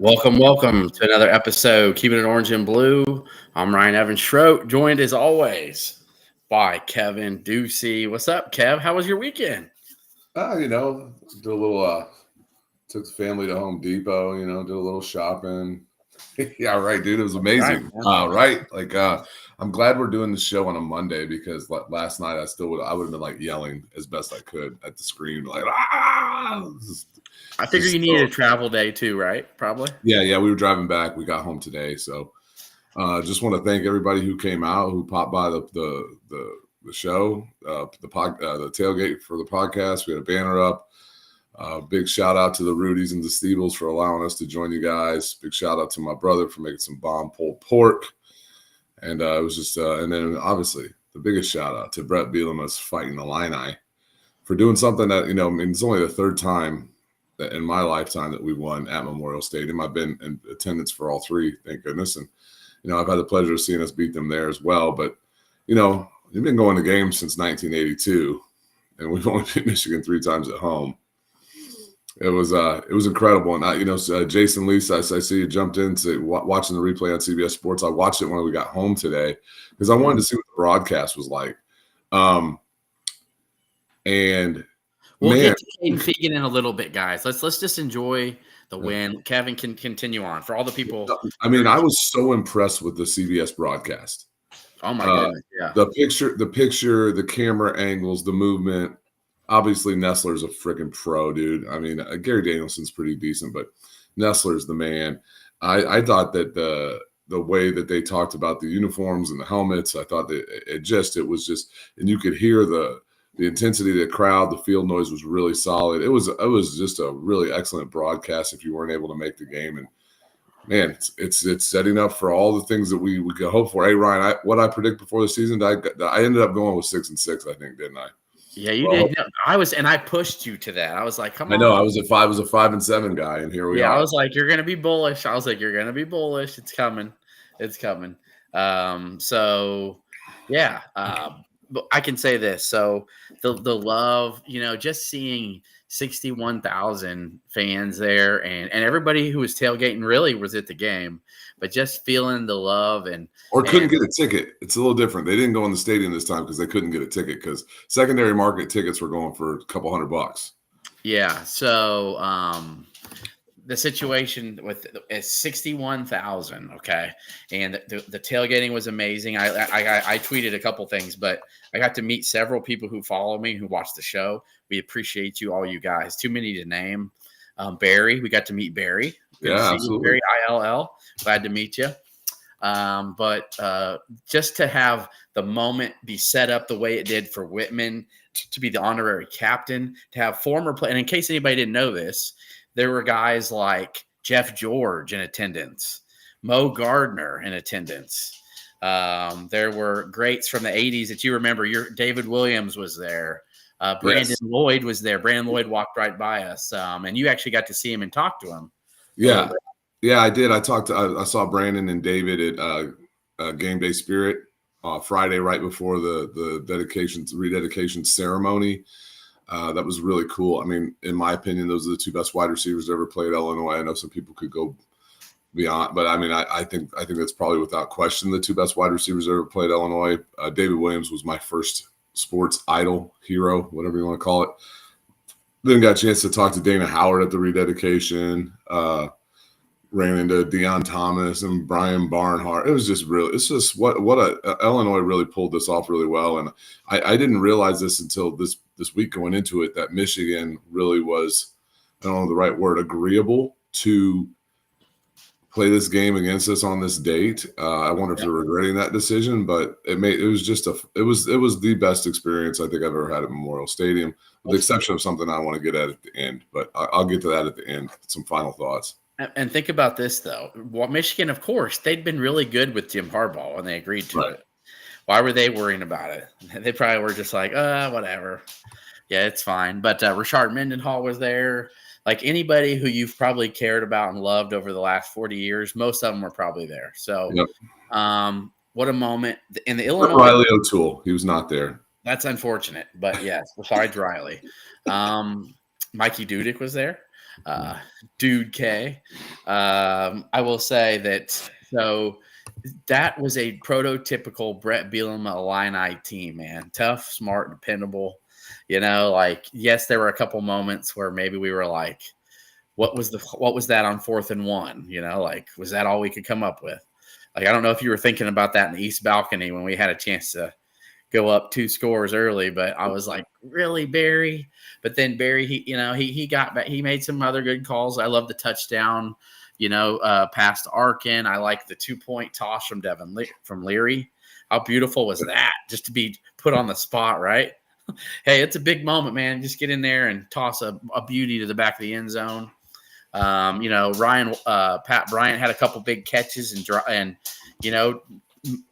Welcome to another episode, Keeping It Orange and Blue. I'm Ryan Evans Schroet, joined as always by Kevin Ducey. What's up, Kev? How was your weekend? Did a little, took the family to Home Depot, did a little shopping. Yeah, right, dude. It was amazing. Right. I'm glad we're doing the show on a Monday because last night I would have been like yelling as best I could at the screen, like, ah! I figure you needed a travel day too, right? Probably. Yeah. We were driving back. We got home today. So just want to thank everybody who came out, who popped by the show, the tailgate for the podcast. We had a banner up. Big shout out to the Rudies and the Steebles for allowing us to join you guys. Big shout out to my brother for making some bomb pulled pork. And it was just, and then obviously the biggest shout out to Brett Bielema's fighting the Illini for doing something that, it's only the third time that in my lifetime that we won at Memorial Stadium. I've been in attendance for all three, thank goodness. And, I've had the pleasure of seeing us beat them there as well. But, we've been going to games since 1982 and we've only beat Michigan 3 times at home. It was incredible. And, Jason Lisa, I see you jumped into watching the replay on CBS Sports. I watched it when we got home today because I wanted to see what the broadcast was like. And we'll get to Kaden Feagin in a little bit, guys. Let's just enjoy the win. Kevin can continue on for all the people. I was so impressed with the CBS broadcast. Oh my goodness! Yeah, the picture, the camera angles, the movement. Obviously, Nestler's a freaking pro, dude. Gary Danielson's pretty decent, but Nestler's the man. I thought that the way that they talked about the uniforms and the helmets, I thought that it was just, and you could hear the intensity of the crowd. The field noise was really solid. It was just a really excellent broadcast if you weren't able to make the game. And man, it's setting up for all the things that we could hope for. Hey, Ryan, what I predict before the season, I ended up going with 6-6, I think, didn't I? Yeah, you did. I pushed you to that. I was like, come on. I know. I was a 5-7 guy, and here we are. Yeah, I was like, you're gonna be bullish. It's coming. So yeah. But I can say this. So the love, just seeing 61,000 fans there and everybody who was tailgating really was at the game, but just feeling the love or couldn't get a ticket. It's a little different. They didn't go in the stadium this time because they couldn't get a ticket because secondary market tickets were going for a couple $100. Yeah. So the situation with 61,000, okay, and the tailgating was amazing. I tweeted a couple things, but I got to meet several people who follow me who watch the show. We appreciate you, all you guys. Too many to name. Barry, we got to meet Barry. Yeah, absolutely. Barry ILL. Glad to meet you. But just to have the moment be set up the way it did for Whitman to be the honorary captain, to have former play. And in case anybody didn't know this, there were guys like Jeff George in attendance, Mo Gardner in attendance. There were greats from the 80s that you remember. David Williams was there. Brandon Lloyd was there. Brandon Lloyd walked right by us, and you actually got to see him and talk to him. Yeah, I did. I saw Brandon and David at Game Day Spirit Friday, right before the rededication ceremony. That was really cool. In my opinion, those are the 2 best wide receivers ever played at Illinois. I know some people could go beyond, but I think that's probably without question the 2 best wide receivers ever played at Illinois. David Williams was my first sports idol, hero, whatever you want to call it. Then got a chance to talk to Dana Howard at the rededication. Ran into Deion Thomas and Brian Barnhart. It was just really, it's just Illinois really pulled this off really well. And I didn't realize this until this week going into it, that Michigan really was, I don't know the right word, agreeable to play this game against us on this date. I wonder if they're regretting that decision, but it was the best experience I think I've ever had at Memorial Stadium, with the exception of something I want to get at the end, but I'll get to that at the end. Some final thoughts. And think about this, though. Well, Michigan, of course, they'd been really good with Jim Harbaugh when they agreed to it. Why were they worrying about it? They probably were just like, whatever. Yeah, it's fine. But Rashard Mendenhall was there. Like anybody who you've probably cared about and loved over the last 40 years, most of them were probably there. So what a moment. In the Illinois. Riley O'Toole, he was not there. That's unfortunate. But yes, besides Riley. Mikey Dudick was there. Dude K. I will say that that was a prototypical Brett Bielema Illini team, man. Tough, smart, dependable. Like, yes, there were a couple moments where maybe we were like, what was that on 4th and 1? Like, was that all we could come up with? Like, I don't know if you were thinking about that in the East balcony when we had a chance to go up 2 scores early, but I was like, really, Barry? But then Barry, he got back. He made some other good calls. I love the touchdown, pass to Arkin. I like the 2-point toss from from Leary. How beautiful was that? Just to be put on the spot, right? Hey, it's a big moment, man. Just get in there and toss a beauty to the back of the end zone. Pat Bryant had a couple big catches and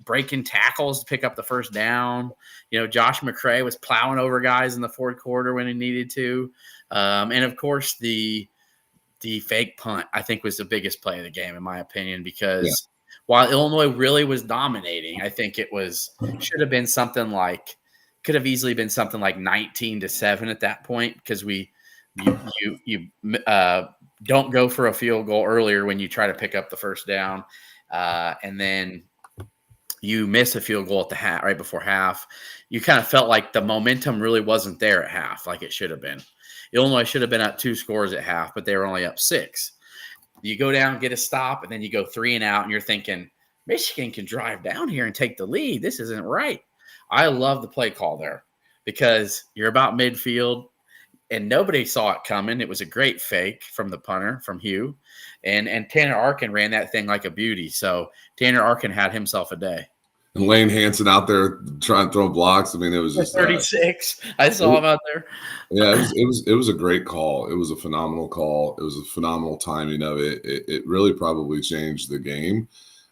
breaking tackles to pick up the first down. Josh McCray was plowing over guys in the 4th quarter when he needed to. And of course the fake punt, I think, was the biggest play of the game, in my opinion, because while Illinois really was dominating, I think it could have easily been something like 19-7 at that point, because you don't go for a field goal earlier when you try to pick up the first down, and then you miss a field goal at the right before half. You kind of felt like the momentum really wasn't there at half, like it should have been. Illinois should have been up 2 scores at half, but they were only up 6. You go down, get a stop, and then you go 3 and out, and you're thinking, Michigan can drive down here and take the lead. This isn't right. I love the play call there because you're about midfield, and nobody saw it coming. It was a great fake from the punter, from Hugh, and Tanner Arkin ran that thing like a beauty. So Tanner Arkin had himself a day. And Lane Hansen out there trying to throw blocks. I mean, it was just 36. I saw him out there. Yeah, it was a great call. It was a phenomenal call. It was a phenomenal timing of it. It really probably changed the game.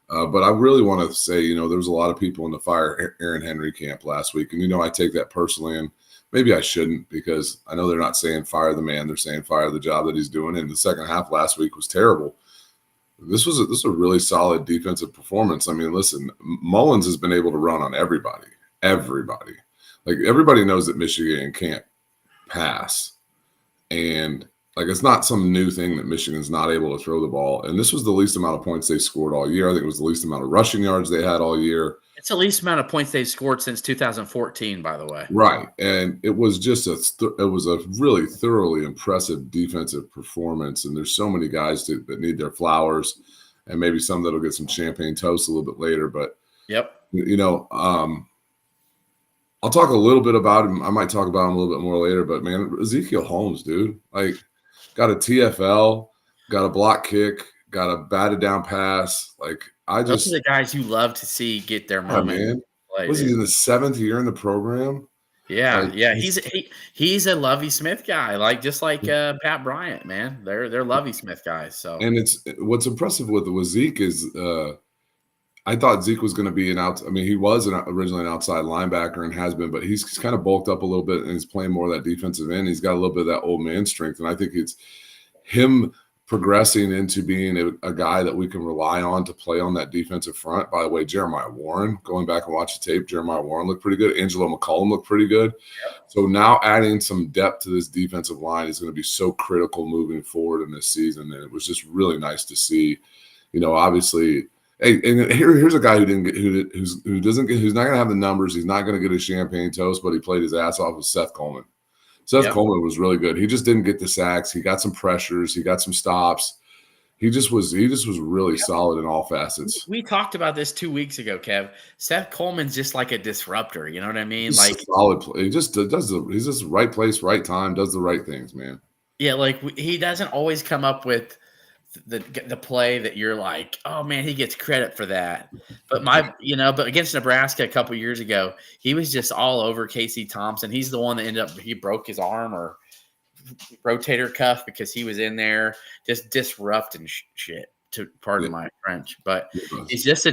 But I really want to say, there was a lot of people in the fire Aaron Henry camp last week, and I take that personally, and maybe I shouldn't, because I know they're not saying fire the man, they're saying fire the job that he's doing. And the second half last week was terrible. This was a really solid defensive performance. I mean, listen, Mullins has been able to run on everybody. Like, everybody knows that Michigan can't pass, and like, it's not some new thing that Michigan's not able to throw the ball. And this was the least amount of points they scored all year. I think it was the least amount of rushing yards they had all year. It's the least amount of points they've scored since 2014, by the way. Right. And it was just it was a really thoroughly impressive defensive performance. And there's so many guys that need their flowers, and maybe some that'll get some champagne toast a little bit later. But, I'll talk a little bit about him. I might talk about him a little bit more later. But, man, Ezekiel Holmes, dude, like, got a TFL, got a block kick, got a batted down pass. Like, those are the guys you love to see get their moment. Man. Was he in the 7th year in the program? Yeah, like, he's a Lovie Smith guy, just like Pat Bryant, man. They're Lovie Smith guys. So, and what's impressive with Zeke is I thought Zeke was going to be he was originally an outside linebacker and has been, but he's kind of bulked up a little bit and he's playing more of that defensive end. He's got a little bit of that old man strength, and I think it's him progressing into being a guy that we can rely on to play on that defensive front. By the way, Jeremiah Warren, going back and watch the tape, Jeremiah Warren looked pretty good. Angelo McCollum looked pretty good. Yep. So now adding some depth to this defensive line is going to be so critical moving forward in this season. And it was just really nice to see, obviously. Hey, and here's a guy who's not going to have the numbers. He's not going to get a champagne toast, but he played his ass off with Seth Coleman. Coleman was really good. He just didn't get the sacks. He got some pressures. He got some stops. He just was really solid in all facets. We talked about this 2 weeks ago, Kev. Seth Coleman's just like a disruptor. You know what I mean? He's like, solid play. He just he's just right place, right time, does the right things, man. Yeah, like, he doesn't always come up with the play that you're like, oh man, he gets credit for that. But but against Nebraska a couple years ago, he was just all over Casey Thompson. He's the one that he broke his arm or rotator cuff because he was in there just disrupting shit. To pardon my French, but he's just a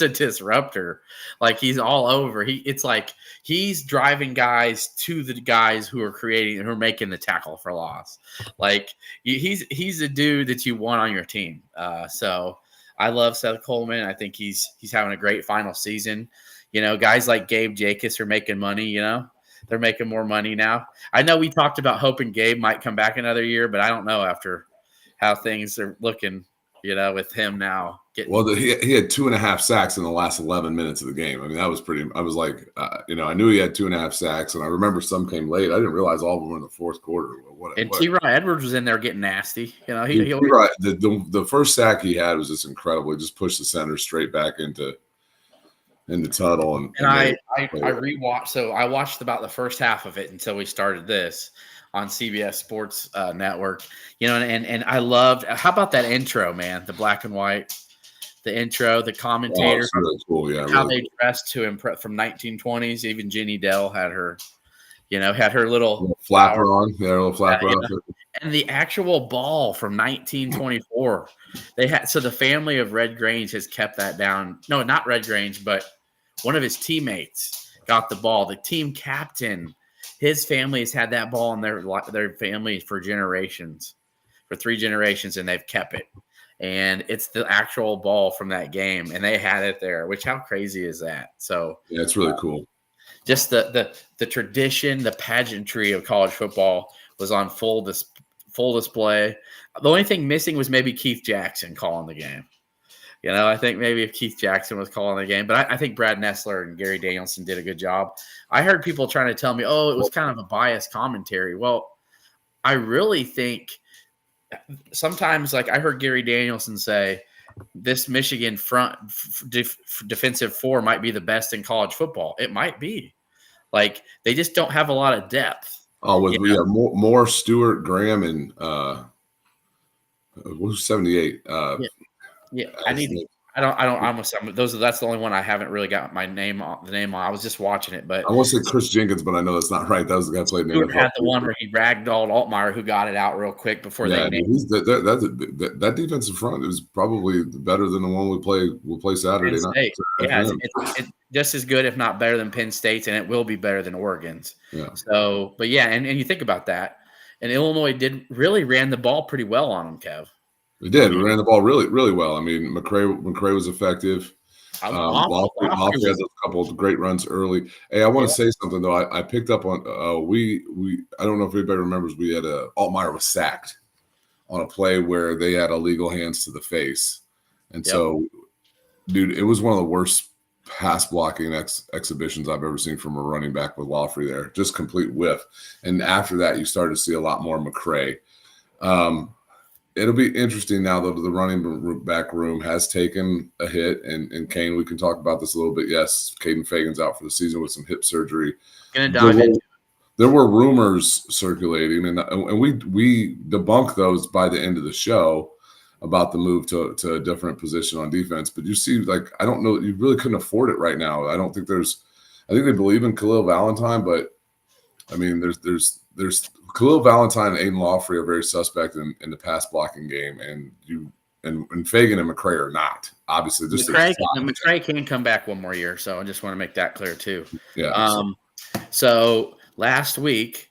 disruptor. Like, he's all over. It's like he's driving guys to the guys who are making the tackle for loss. Like, he's a dude that you want on your team. So I love Seth Coleman. I think he's having a great final season. Guys like Gabe Jacobs are making money. They're making more money now. I know we talked about hoping Gabe might come back another year, but I don't know after how things are looking, with him now. Well, he had 2.5 sacks in the last 11 minutes of the game. I mean, that was pretty – I was like, I knew he had 2.5 sacks, and I remember some came late. I didn't realize all of them were in the fourth quarter. T-Rod Edwards was in there getting nasty. The first sack he had was just incredible. He just pushed the center straight back into Huddle. And I rewatched – so I watched about the first half of it until we started this on CBS Sports Network. And I loved – how about that intro, man, the black and white – the intro, the commentators, really cool. Yeah, how they dressed to impress from 1920s. Even Jenny Dell had her, had her little flapper on. Yeah, little flapper on. And the actual ball from 1924. They had the family of Red Grange has kept that down. No, not Red Grange, but one of his teammates got the ball. The team captain, his family has had that ball in their family for generations, for 3 generations, and they've kept it. And it's the actual ball from that game, and they had it there. Which, how crazy is that? So yeah, it's really cool. Just the tradition, the pageantry of college football was on full display. The only thing missing was maybe Keith Jackson calling the game. I think maybe if Keith Jackson was calling the game, but I think Brad Nessler and Gary Danielson did a good job. I heard people trying to tell me, "Oh, it was kind of a biased commentary." Well, I really think. Sometimes, like I heard Gary Danielson say, this Michigan front defensive 4 might be the best in college football. It might be. Like they just don't have a lot of depth. Oh, more Stewart, Graham, and who's 78? That's the only one I haven't really got the name on. I was just watching it, but I want to say Chris Jenkins, but I know that's not right. That was the guy who played in the had the one where he ragdolled Altmaier, who got it out real quick before they named that defensive front is probably better than the one we'll play Saturday night. Yeah, it's just as good, if not better, than Penn State's, and it will be better than Oregon's. Yeah. So, but yeah, and you think about that, and Illinois ran the ball pretty well on them, Kev. We did. We ran the ball really, really well. I mean, McCray was effective. Lofty has a couple of great runs early. Hey, I want to say something though. I picked up on I don't know if anybody remembers. We had Altmaier was sacked on a play where they had illegal hands to the face, and so, dude, it was one of the worst pass blocking exhibitions I've ever seen from a running back with Lofty there. Just complete whiff. And after that, you started to see a lot more McCray. It'll be interesting now that the running back room has taken a hit, and Kane, we can talk about this a little bit. Yes, Kaden Feagin's out for the season with some hip surgery. There were rumors circulating, and we debunked those by the end of the show about the move to a different position on defense. But you see, I don't know, you really couldn't afford it right now. I think they believe in Khalil Valentine, but I mean, there's Khalil Valentine and Aiden Lawfrey are very suspect in the pass blocking game, and Feagin and McCray are not. Obviously, McCray can come back one more year, so I just want to make that clear too. Yeah. So last week,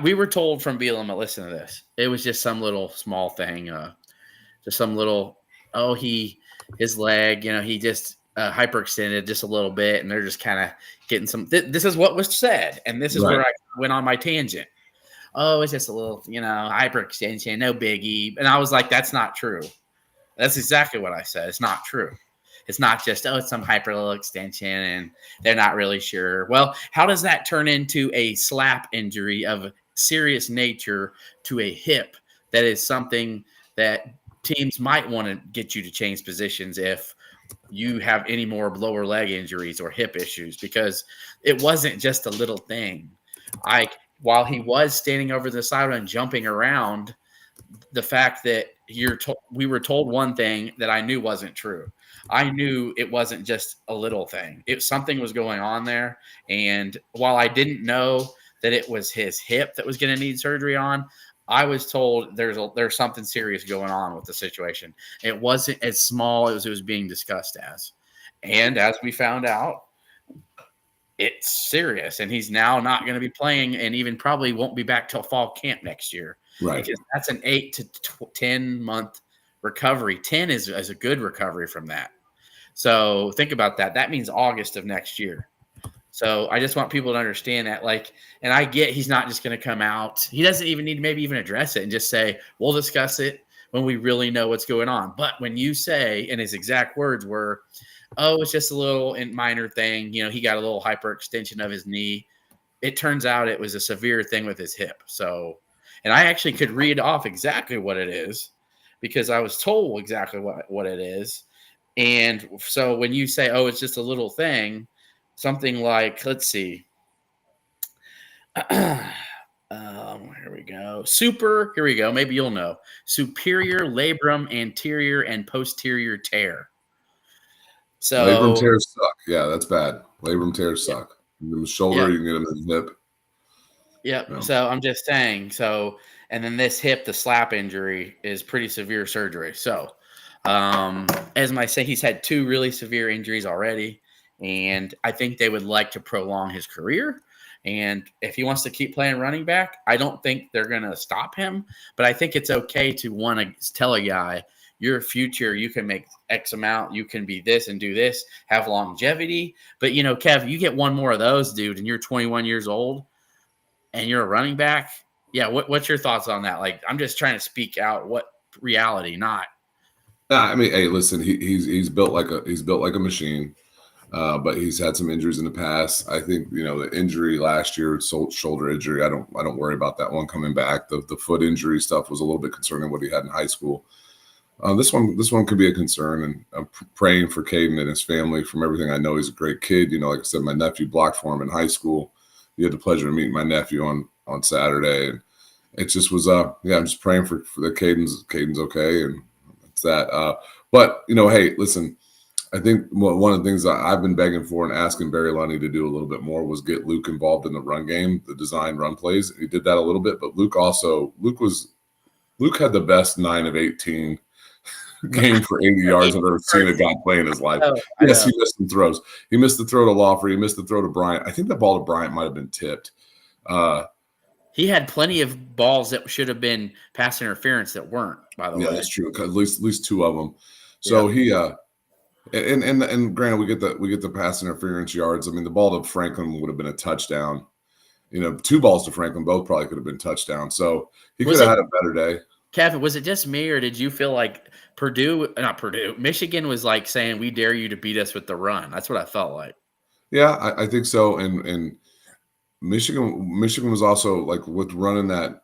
we were told from Bielema, listen to this. It was just some little small thing, just some little. His leg, he just hyperextended just a little bit, and they're just kind of getting some. This is what was said, and this is where I went on my tangent. Oh, it's just a little, hyperextension, no biggie. And I was like, that's not true. That's exactly what I said. It's not true. It's not just, it's some hyper little extension and they're not really sure. Well, how does that turn into a slap injury of serious nature to a hip that is something that teams might want to get you to change positions if you have any more lower leg injuries or hip issues? Because it wasn't just a little thing. While he was standing over the sideline jumping around, the fact that we were told one thing that I knew wasn't true. I knew it wasn't just a little thing. Something was going on there. And while I didn't know that it was his hip that was going to need surgery on, I was told there's something serious going on with the situation. It wasn't as small as it was being discussed as. And as we found out, it's serious. And he's now not going to be playing, and even probably won't be back till fall camp next year. Right. Because that's an 8 to 10 month recovery. 10 is a good recovery from that. So think about that. That means August of next year. So I just want people to understand that, like, and I get he's not just going to come out. He doesn't even need to maybe even address it and just say, we'll discuss it when we really know what's going on. But when you say, and his exact words were, oh, it's just a little minor thing. You know, he got a little hyperextension of his knee. It turns out it was a severe thing with his hip. So, and I actually could read off exactly what it is because I was told exactly what it is. And so when you say, oh, it's just a little thing, something like, let's see. Here we go. Here we go. Maybe you'll know. Superior labrum anterior and posterior tear. So labrum tears suck. Yeah, that's bad. Labrum tears suck. In the shoulder, yeah. you can get them in the hip. Yep. Yeah. So I'm just saying. So, and then this hip, the slap injury is pretty severe surgery. So, as I say, he's had 2 really severe injuries already, and I think they would like to prolong his career. And if he wants to keep playing running back, I don't think they're going to stop him. But I think it's okay to want to tell a guy, your future, you can make X amount, you can be this and do this, have longevity. But, you know, Kev, you get one more of those, dude, and you're 21 years old and you're a running back. Yeah, what's your thoughts on that? Like, I'm just trying to speak out what reality, not. I mean, hey, listen, he's built like a machine. But he's had some injuries in the past. I think, you know, the injury last year, shoulder injury, I don't worry about that one coming back. The foot injury stuff was a little bit concerning what he had in high school. This one could be a concern, and I'm praying for Kaden and his family. From everything I know, he's a great kid. You know, like I said, my nephew blocked for him in high school. You had the pleasure of meeting my nephew on Saturday, and it just was I'm just praying for the Caden's okay, and it's that. But you know, hey, listen. I think one of the things that I've been begging for and asking Barry Lunny to do a little bit more was get Luke involved in the run game, the design run plays. He did that a little bit, but Luke had the best 9 of 18 game for 80 yards I've ever seen a guy play in his life. Yes, he missed some throws. He missed the throw to Lawford. He missed the throw to Bryant. I think the ball to Bryant might have been tipped. He had plenty of balls that should have been pass interference that weren't, by the way. Yeah, that's true. At least 2 of them. So he And granted, we get the pass interference yards. I mean, the ball to Franklin would have been a touchdown. You know, 2 balls to Franklin both probably could have been touchdowns. So he could have had a better day. Kevin, was it just me, or did you feel like Michigan was like saying, "We dare you to beat us with the run"? That's what I felt like. Yeah, I think so. And Michigan was also like with running that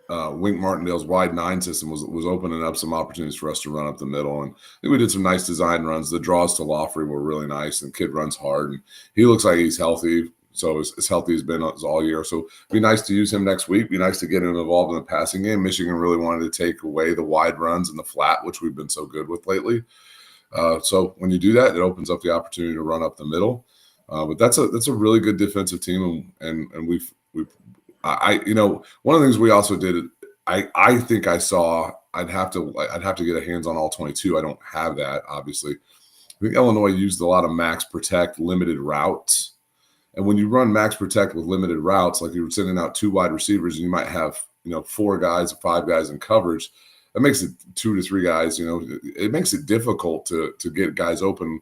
Wink Martindale's wide 9 system was opening up some opportunities for us to run up the middle. And I think we did some nice design runs. The draws to Lawford were really nice, and kid runs hard, and he looks like he's healthy. So as healthy as been all year. So it'd be nice to use him next week. Be nice to get him involved in the passing game. Michigan really wanted to take away the wide runs and the flat, which we've been so good with lately. So when you do that, it opens up the opportunity to run up the middle. But that's a really good defensive team, and you know, one of the things we also did, I think I saw, I'd have to get a hands on all 22. I don't have that, obviously. I think Illinois used a lot of max protect limited routes. And when you run max protect with limited routes, like you were sending out 2 wide receivers and you might have, you know, 4 guys or 5 guys in coverage, that makes it 2 to 3 guys, you know, it makes it difficult to get guys open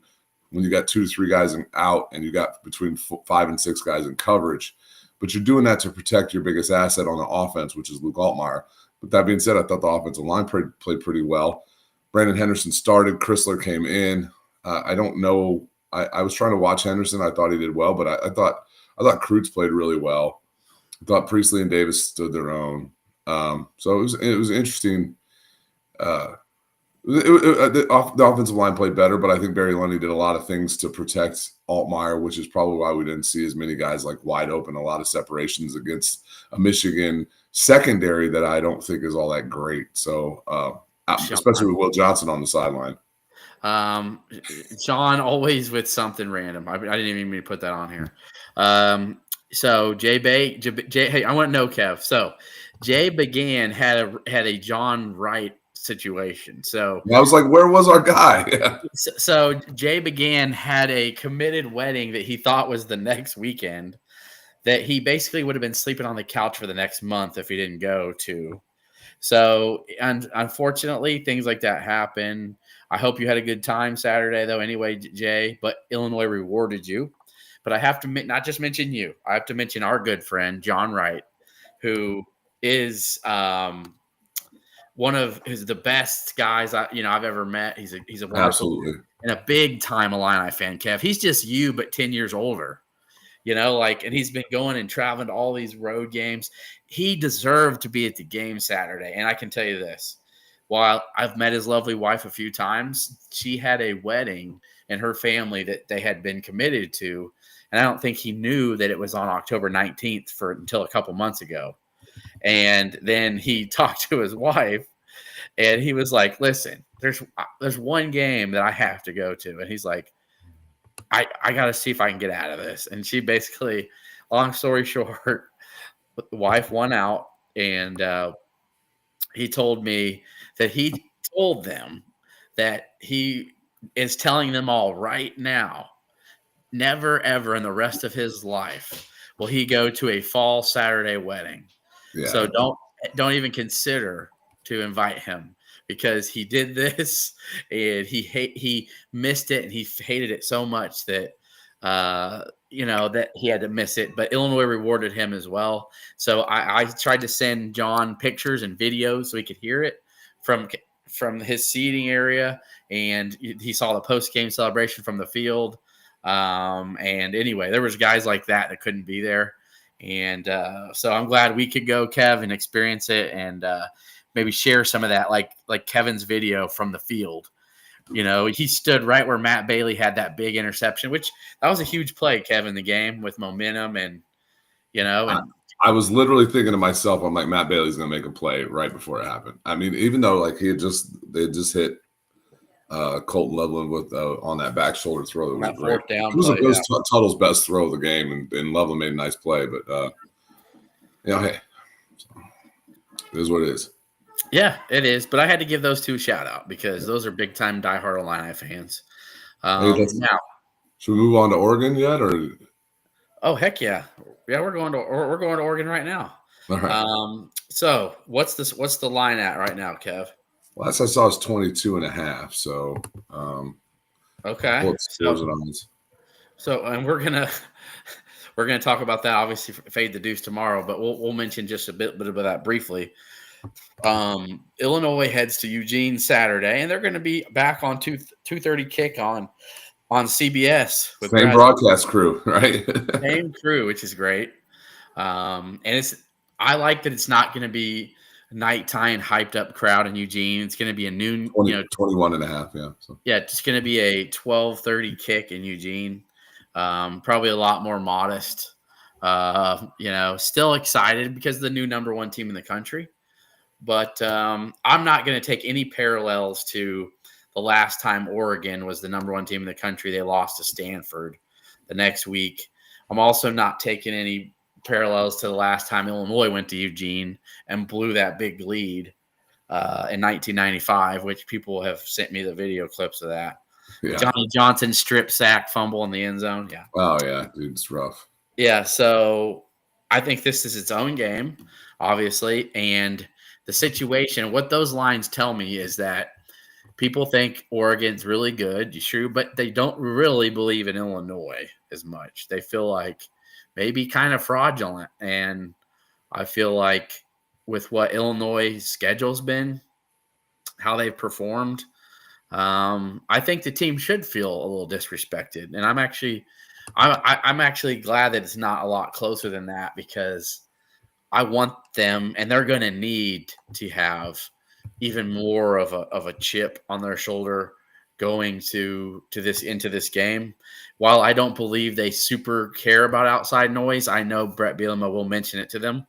when you got 2 to 3 guys out and you got between 5 and 6 guys in coverage. But you're doing that to protect your biggest asset on the offense, which is Luke Altmaier. But that being said, I thought the offensive line played pretty well. Brandon Henderson started. Chrysler came in. I don't know. I was trying to watch Henderson. I thought he did well, but I thought Kreutz played really well. I thought Priestley and Davis stood their own. So it was interesting. The offensive line played better, but I think Barry Lunny did a lot of things to protect Altmaier, which is probably why we didn't see as many guys like wide open, a lot of separations against a Michigan secondary that I don't think is all that great. So, especially with Will Johnson on the sideline. John always with something random. I didn't even mean to put that on here. So Jay, hey, I want to know, Kev. So Jay Began had a John Wright situation. So I was like, where was our guy? So Jay Began had a committed wedding that he thought was the next weekend, that he basically would have been sleeping on the couch for the next month if he didn't go to. So, and unfortunately, things like that happen. I hope you had a good time Saturday, though, anyway, Jay, but Illinois rewarded you. But I have to not just mention you. I have to mention our good friend John Wright, who is one of the best guys I've ever met. He's a wonderful Absolutely. and a big time Illini fan, Kev. He's just you, but 10 years older. And he's been going and traveling to all these road games. He deserved to be at the game Saturday. And I can tell you this, while I've met his lovely wife a few times, she had a wedding in her family that they had been committed to. And I don't think he knew that it was on October 19th until a couple months ago. And then he talked to his wife and he was like, listen, there's one game that I have to go to. And he's like, I got to see if I can get out of this. And she basically, long story short, the wife won out. And he told me that he told them that he is telling them all right now, never, ever in the rest of his life will he go to a fall Saturday wedding. Yeah. So don't even consider to invite him, because he did this and he missed it and he hated it so much that that he had to miss it. But Illinois rewarded him as well. So I tried to send John pictures and videos so he could hear it from his seating area, and he saw the post-game celebration from the field. And anyway, there was guys like that couldn't be there. And so I'm glad we could go, Kev, and experience it and maybe share some of that, like Kevin's video from the field. He stood right where Matt Bailey had that big interception, which that was a huge play, Kevin, the game with momentum. And, I was literally thinking to myself, I'm like, Matt Bailey's going to make a play right before it happened. I mean, even though they had just hit Colton Loveland with on that back shoulder throw. That fourth down it was Tuttle's best throw of the game, and Loveland made a nice play. But, hey, it is what it is. Yeah, it is. But I had to give those two a shout out because those are big time diehard Illini fans. Now, should we move on to Oregon yet, or? Oh, heck yeah, we're going to Oregon right now. All right. So what's the line at right now, Kev? Last I saw was 22.5. So, okay. So, and we're gonna talk about that. Obviously, fade the deuce tomorrow, but we'll mention just a bit of that briefly. Illinois heads to Eugene Saturday, and they're going to be back on 2:30 kick on CBS with same broadcast crew, right? Same crew, which is great. And I like that it's not going to be nighttime hyped up crowd in Eugene. It's going to be a noon, 21.5. Yeah. So. Yeah. It's going to be a 12:30 kick in Eugene. Probably a lot more modest, still excited because of the new number one team in the country. But I'm not going to take any parallels to the last time Oregon was the number one team in the country. They lost to Stanford the next week. I'm also not taking any parallels to the last time Illinois went to Eugene and blew that big lead in 1995, which people have sent me the video clips of that. Yeah. Johnny Johnson strip sack fumble in the end zone. Yeah. Oh, yeah, dude, it's rough. Yeah, so I think this is its own game, obviously, and the situation, what those lines tell me is that people think Oregon's really good, true, but they don't really believe in Illinois as much. They feel like maybe kind of fraudulent. And I feel like with what Illinois' schedule's been, how they've performed, I think the team should feel a little disrespected. And I'm actually glad that it's not a lot closer than that, because I want them, and they're going to need to have even more of a chip on their shoulder going into this game. While I don't believe they super care about outside noise, I know Brett Bielema will mention it to them,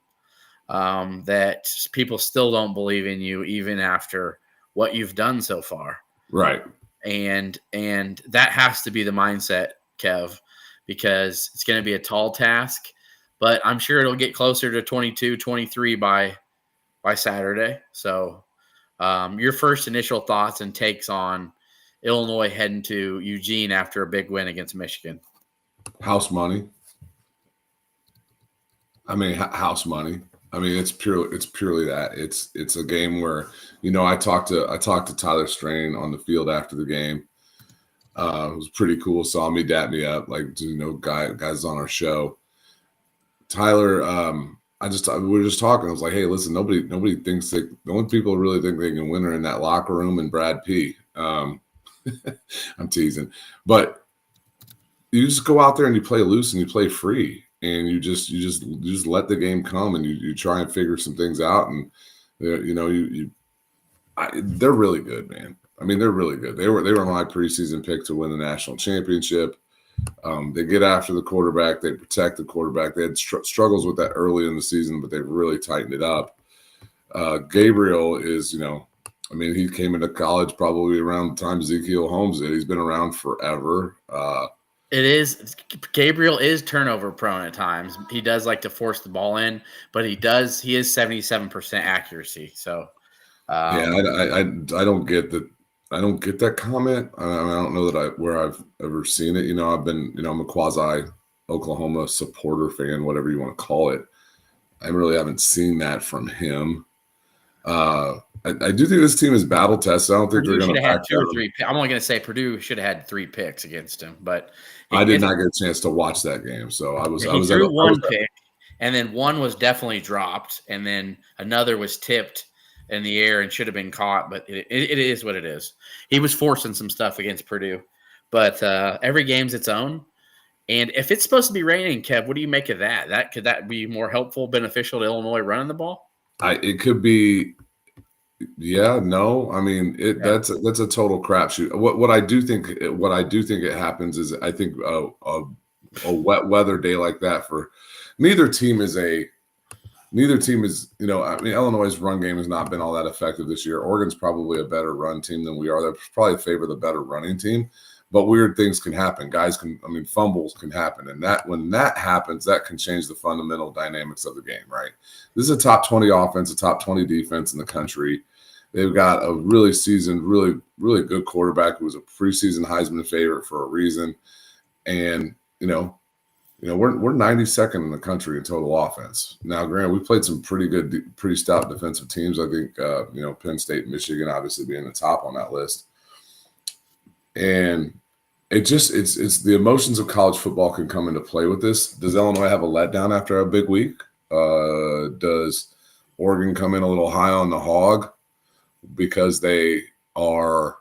that people still don't believe in you even after what you've done so far. Right. And that has to be the mindset, Kev, because it's going to be a tall task. But I'm sure it'll get closer to 22, 23 by Saturday. So your first initial thoughts and takes on Illinois heading to Eugene after a big win against Michigan? House money. House money. It's purely that. It's a game where, I talked to Tyler Strain on the field after the game, It was pretty cool. Saw me, dap me up, like guys on our show. Tyler, we were just talking. I was like, hey, listen, nobody thinks that the only people who really think they can win are in that locker room and Brad P. I'm teasing, but you just go out there and you play loose and you play free, and you just let the game come, and you try and figure some things out, and they're really good, man. I mean, they're really good. They were my preseason pick to win the national championship. They get after the quarterback. They protect the quarterback. They had struggles with that early in the season, but they've really tightened it up. Gabriel is, he came into college probably around the time Ezekiel Holmes did. He's been around forever. Gabriel is turnover prone at times. He does like to force the ball in, but he is 77% accuracy. So I don't get that. I don't get that comment. I don't know that where I've ever seen it. I'm a quasi Oklahoma supporter fan, whatever you want to call it. I really haven't seen that from him. I do think this team is battle tested. I don't think they're going to have 2 or 3. I'm only going to say Purdue should have had 3 picks against him, but I did not get a chance to watch that game. So I was threw one pick, and then one was definitely dropped, and then another was tipped in the air and should have been caught. But it is what it is. He was forcing some stuff against Purdue, but every game's its own. And if it's supposed to be raining, Kev, what do you make of that? Could that be more helpful, beneficial to Illinois running the ball? It could be. Yeah, no. I mean, that's a total crapshoot. What I do think it happens is I think a wet weather day like that for neither team is. Illinois' run game has not been all that effective this year. Oregon's probably a better run team than we are. They probably favor the better running team, but weird things can happen. Fumbles can happen, and when that happens, that can change the fundamental dynamics of the game. Right? This is a top 20 offense, a top 20 defense in the country. They've got a really seasoned, really, really good quarterback who was a preseason Heisman favorite for a reason. And, we're 92nd in the country in total offense. Now, granted, we played some pretty stout defensive teams. I think, Penn State and Michigan obviously being the top on that list. And it's the emotions of college football can come into play with this. Does Illinois have a letdown after a big week? Does Oregon come in a little high on the hog because they are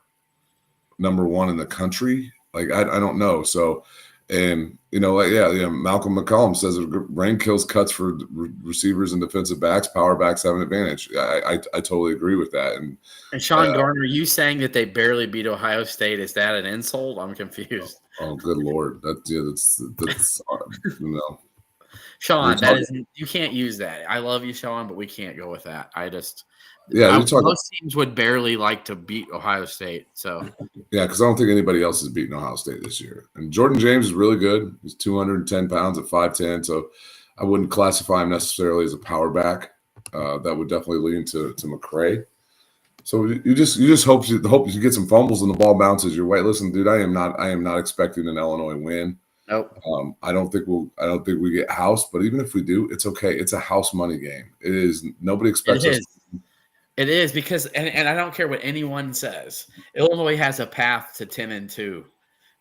number 1 in the country? Like, I don't know. So, and, Malcolm McCollum says rain kills cuts for receivers and defensive backs. Power backs have an advantage. I totally agree with that. And Sean Garner, are you saying that they barely beat Ohio State? Is that an insult? I'm confused. Oh, good Lord. That's Sean, you can't use that. I love you, Sean, but we can't go with that. Most teams would barely like to beat Ohio State. So yeah, because I don't think anybody else has beaten Ohio State this year. And Jordan James is really good. He's 210 pounds at 5'10", so I wouldn't classify him necessarily as a power back. That would definitely lean to McCray. So you just hope you get some fumbles and the ball bounces your way. Listen, dude, I am not expecting an Illinois win. Nope. I don't think we get house, but even if we do, it's okay. It's a house money game. It is. Nobody expects us. It is because, and I don't care what anyone says, Illinois has a path to 10-2.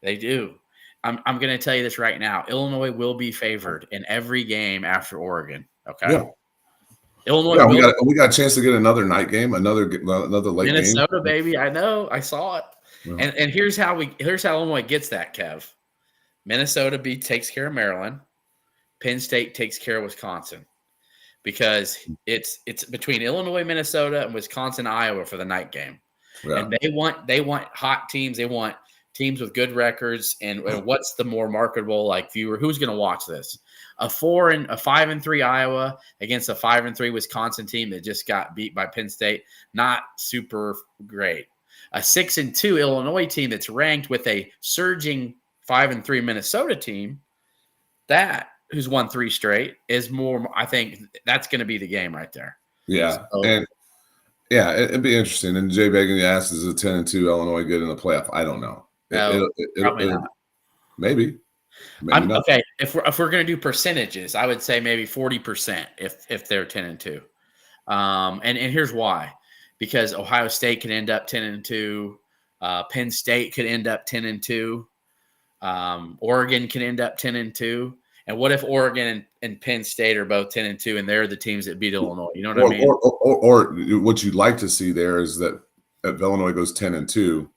They do. I'm going to tell you this right now. Illinois will be favored in every game after Oregon. Okay. Yeah. Illinois. Yeah, we got a chance to get another night game, another late game. Minnesota, baby. I know. I saw it. Yeah. And here's how Illinois gets that, Kev. Minnesota takes care of Maryland. Penn State takes care of Wisconsin. Because it's between Illinois, Minnesota, and Wisconsin, Iowa for the night game, and they want hot teams. They want teams with good records. And what's the more marketable viewer? Who's going to watch this? A 5-3 Iowa against a 5-3 Wisconsin team that just got beat by Penn State. Not super great. A 6-2 Illinois team that's ranked with a surging 5-3 Minnesota team. Who's won 3 straight is more. I think that's going to be the game right there. Yeah, and it'd be interesting. And Jay Began asked, "Is a 10-2 Illinois get in the playoff?" I don't know. Probably not. Maybe not. Okay. If we're going to do percentages, I would say maybe 40% if they're 10-2. And here's why: because Ohio State can end up 10-2. Penn State could end up 10-2. Oregon can end up 10-2. And what if Oregon and Penn State are both 10-2, and they're the teams that beat Illinois? You know what I mean? Or what you'd like to see there is that if Illinois goes 10-2,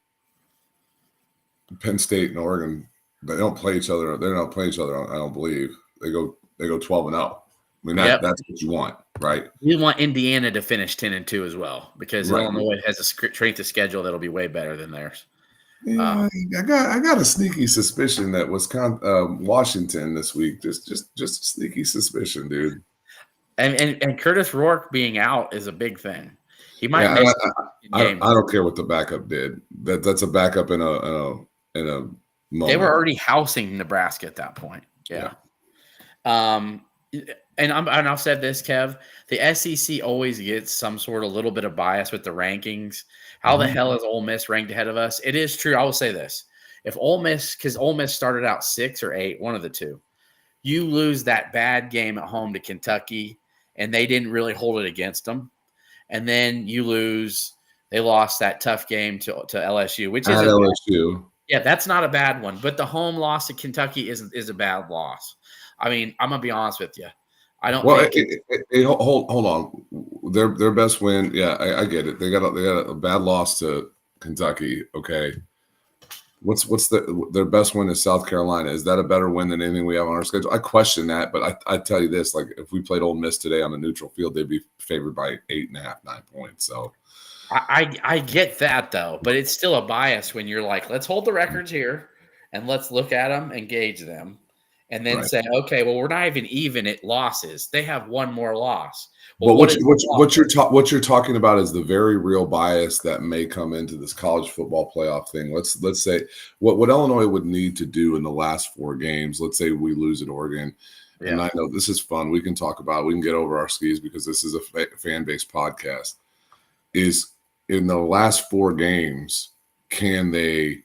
Penn State and Oregon, they don't play each other. They're not playing each other. I don't believe they go 12-0. I mean, that's what you want, right? You want Indiana to finish 10-2 as well, because Right. Illinois has a strength of schedule that'll be way better than theirs. Yeah, I got a sneaky suspicion that Washington this week, just a sneaky suspicion, dude. And Curtis Rourke being out is a big thing. He might miss I don't care what the backup did. That's a backup in a moment. They were already housing Nebraska at that point. Yeah. And I've said this, Kev, the SEC always gets some sort of little bit of bias with the rankings. How the hell is Ole Miss ranked ahead of us? It is true. I will say this. If Ole Miss, because Ole Miss started out 6 or 8, one of the two, you lose that bad game at home to Kentucky, and they didn't really hold it against them. And then they lost that tough game to LSU, which is LSU. Yeah, that's not a bad one. But the home loss to Kentucky is a bad loss. I mean, I'm gonna be honest with you. I don't. Well, hold on. Their best win. Yeah, I get it. They got a bad loss to Kentucky. Okay. What's their best win is South Carolina. Is that a better win than anything we have on our schedule? I question that, but I tell you this: like if we played Ole Miss today on a neutral field, they'd be favored by 8.5, 9 points. So. I get that, though, but it's still a bias when you're like, let's hold the records here and let's look at them and gauge them and then say, okay, well, we're not even at losses. They have one more loss. Well, but what you're talking about is the very real bias that may come into this college football playoff thing. Let's say what Illinois would need to do in the last 4 games. Let's say we lose at Oregon. Yeah. And I know this is fun. We can talk about it. We can get over our skis because this is a fan-based podcast. Is in the last 4 games, can they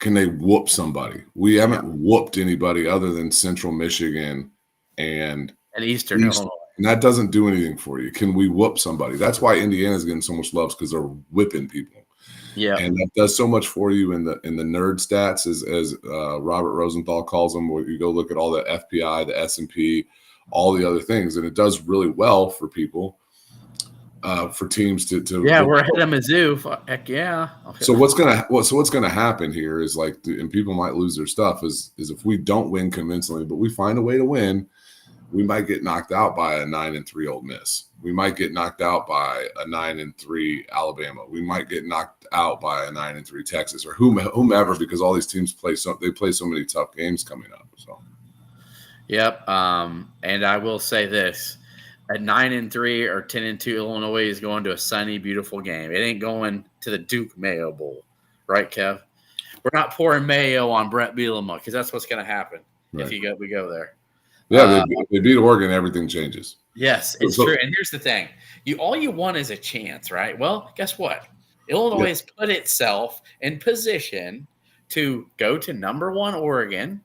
whoop somebody? We haven't whooped anybody other than Central Michigan and Eastern Illinois. And that doesn't do anything for you. Can we whoop somebody? That's why Indiana's getting so much love, because they're whipping people. Yeah. And that does so much for you in the nerd stats, as Robert Rosenthal calls them, where you go look at all the FPI, the S&P, all the other things. And it does really well for people. For teams to we're ahead of Mizzou. Heck yeah. Okay. So what's gonna happen here is like, and people might lose their stuff, is if we don't win convincingly, but we find a way to win, we might get knocked out by a 9-3 Ole Miss. We might get knocked out by a 9-3 Alabama. We might get knocked out by a 9-3 Texas or whomever, because all these teams play so many tough games coming up. So. Yep. And I will say this. At 9-3 or 10-2, Illinois is going to a sunny, beautiful game. It ain't going to the Duke Mayo Bowl, right, Kev? We're not pouring mayo on Brett Bielema, because that's what's going to happen if we go there. Yeah, they beat Oregon, everything changes. Yes, it's true. And here's the thing: all you want is a chance, right? Well, guess what? Illinois has put itself in position to go to number 1 Oregon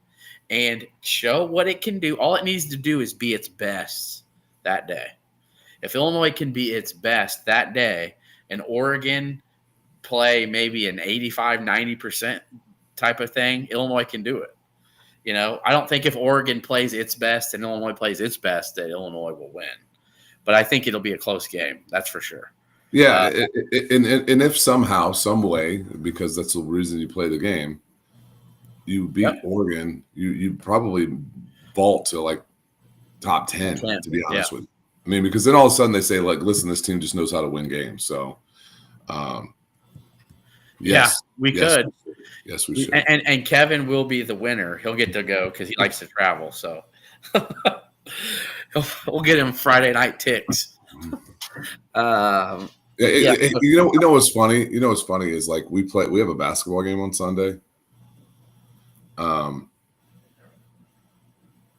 and show what it can do. All it needs to do is be its best that day. If Illinois can be its best that day and Oregon play maybe an 85-90% type of thing, Illinois can do it. I don't think if Oregon plays its best and Illinois plays its best that Illinois will win. But I think it'll be a close game. That's for sure. Yeah, and if somehow, some way, because that's the reason you play the game, you beat Oregon, you probably vault to like top 10, to be honest with you. I mean, because then all of a sudden they say, like, listen, this team just knows how to win games. So, yes, we could. Yes, we should. And Kevin will be the winner. He'll get to go because he likes to travel. So we'll get him Friday night ticks. You know what's funny? You know what's funny is, like, we have a basketball game on Sunday.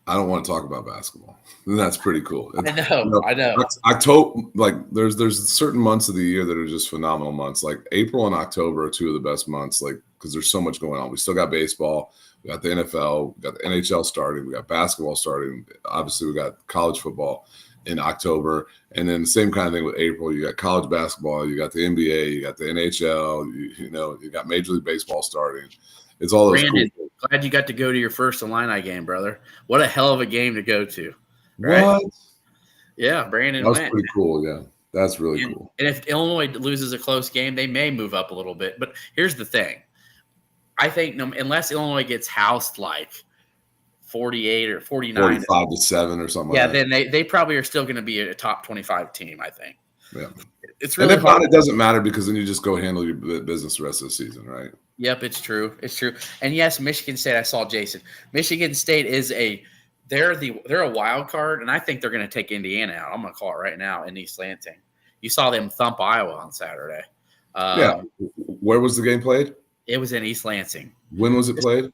I don't want to talk about basketball. That's pretty cool. I know. October, like, there's certain months of the year that are just phenomenal months. Like April and October are 2 of the best months, like, because there's so much going on. We still got baseball, we got the NFL, we got the NHL starting, we got basketball starting. Obviously, we got college football. in October. And then the same kind of thing with April. You got college basketball, you got the NBA, you got the NHL, you got Major League Baseball starting. It's all those Brandon, cool. glad you got to go to your first Illini game, brother. What a hell of a game to go to. Right? What? Yeah, Brandon That was went. pretty cool. Yeah, that's really cool. And if Illinois loses a close game, they may move up a little bit. But here's the thing. I think unless Illinois gets housed like 48 or 49. 45-7 or something Yeah, like that. then they probably are still going to be a top 25 team, I think. Yeah. It's really and if not, it doesn't matter because then you just go handle your business the rest of the season, right? Yep, it's true. It's true. And yes, Michigan State, I saw Jason. Michigan State is they're a wild card, and I think they're going to take Indiana out. I'm going to call it right now in East Lansing. You saw them thump Iowa on Saturday. Yeah. Where was the game played? It was in East Lansing. When was it played?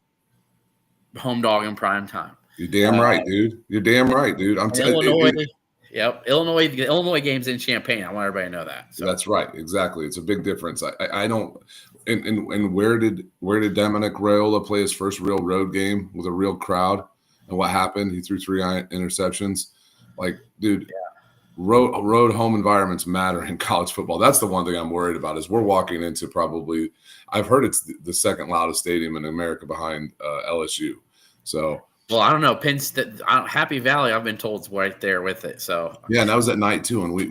Home dog in prime time. You're damn right, dude. You're damn right, dude. I'm telling you. Yep, Illinois game's in Champaign. I want everybody to know that. So. That's right, exactly. It's a big difference. I don't. And where did Dominic Raiola play his first real road game with a real crowd? And what happened? He threw 3 interceptions. Like, dude, road home environments matter in college football. That's the one thing I'm worried about. Is we're walking into probably. I've heard it's the second loudest stadium in America behind LSU. So. Well, I don't know. Penn State, Happy Valley, I've been told it's right there with it. So yeah, and that was at night too. And we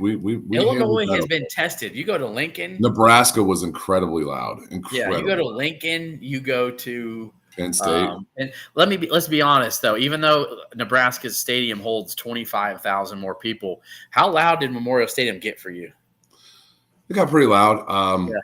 Illinois has been tested. You go to Lincoln. Nebraska was incredibly loud. Yeah, you go to Lincoln. You go to Penn State. And let's be honest though. Even though Nebraska's stadium holds 25,000 more people, how loud did Memorial Stadium get for you? It got pretty loud. Yeah.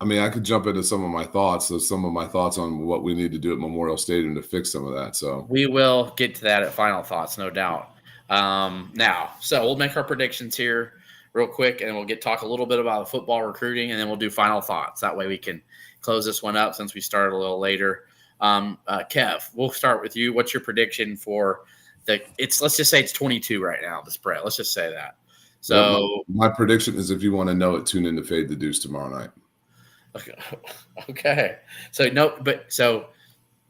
I mean, I could jump into some of my thoughts. So some of my thoughts on what we need to do at Memorial Stadium to fix some of that. So we will get to that at final thoughts, no doubt. Now, so we'll make our predictions here real quick, and we'll talk a little bit about the football recruiting, and then we'll do final thoughts. That way we can close this one up since we started a little later. Kev, we'll start with you. What's your prediction for let's just say it's 22 right now, the spread. Let's just say that. So my prediction is if you want to know it, tune in to Fade the Deuce tomorrow night. Okay. So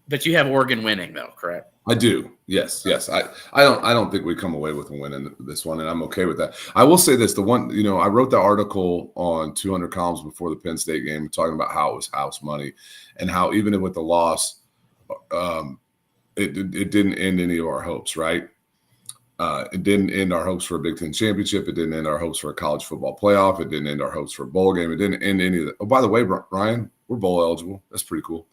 but you have Oregon winning though, correct? I do. Yes. I don't think we come away with a win in this one, and I'm okay with that. I will say this: the one, I wrote the article on 200 columns before the Penn State game, talking about how it was house money, and how even with the loss, it didn't end any of our hopes. Right? It didn't end our hopes for a Big Ten championship. It didn't end our hopes for a college football playoff. It didn't end our hopes for a bowl game. It didn't end any of that. Oh, by the way, Ryan, we're bowl eligible. That's pretty cool.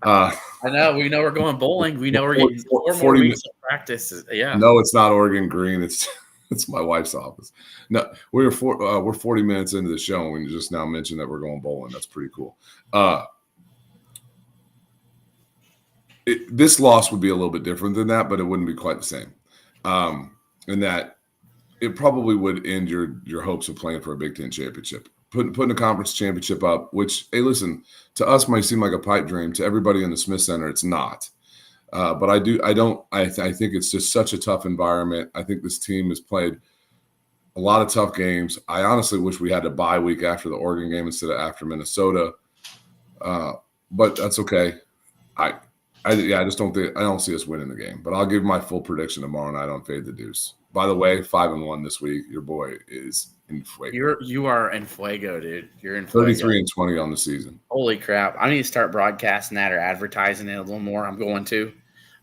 I know. We know we're going bowling. We know we're getting 4 more weeks of practice. Yeah. No, it's not Oregon Green. It's my wife's office. No, we're 40 minutes into the show, and we just now mentioned that we're going bowling. That's pretty cool. This loss would be a little bit different than that, but it wouldn't be quite the same. In that it probably would end your hopes of playing for a Big Ten championship. Putting a conference championship up, which, hey, listen, to us might seem like a pipe dream. To everybody in the Smith Center, it's not. But I think it's just such a tough environment. I think this team has played a lot of tough games. I honestly wish we had a bye week after the Oregon game instead of after Minnesota. But that's okay. I just don't see us winning the game. But I'll give my full prediction tomorrow night on Fade the Deuce. By the way, 5-1 this week. Your boy is in fuego. You are in fuego, dude. You're in fuego. 33-20 on the season. Holy crap! I need to start broadcasting that or advertising it a little more. I'm going to.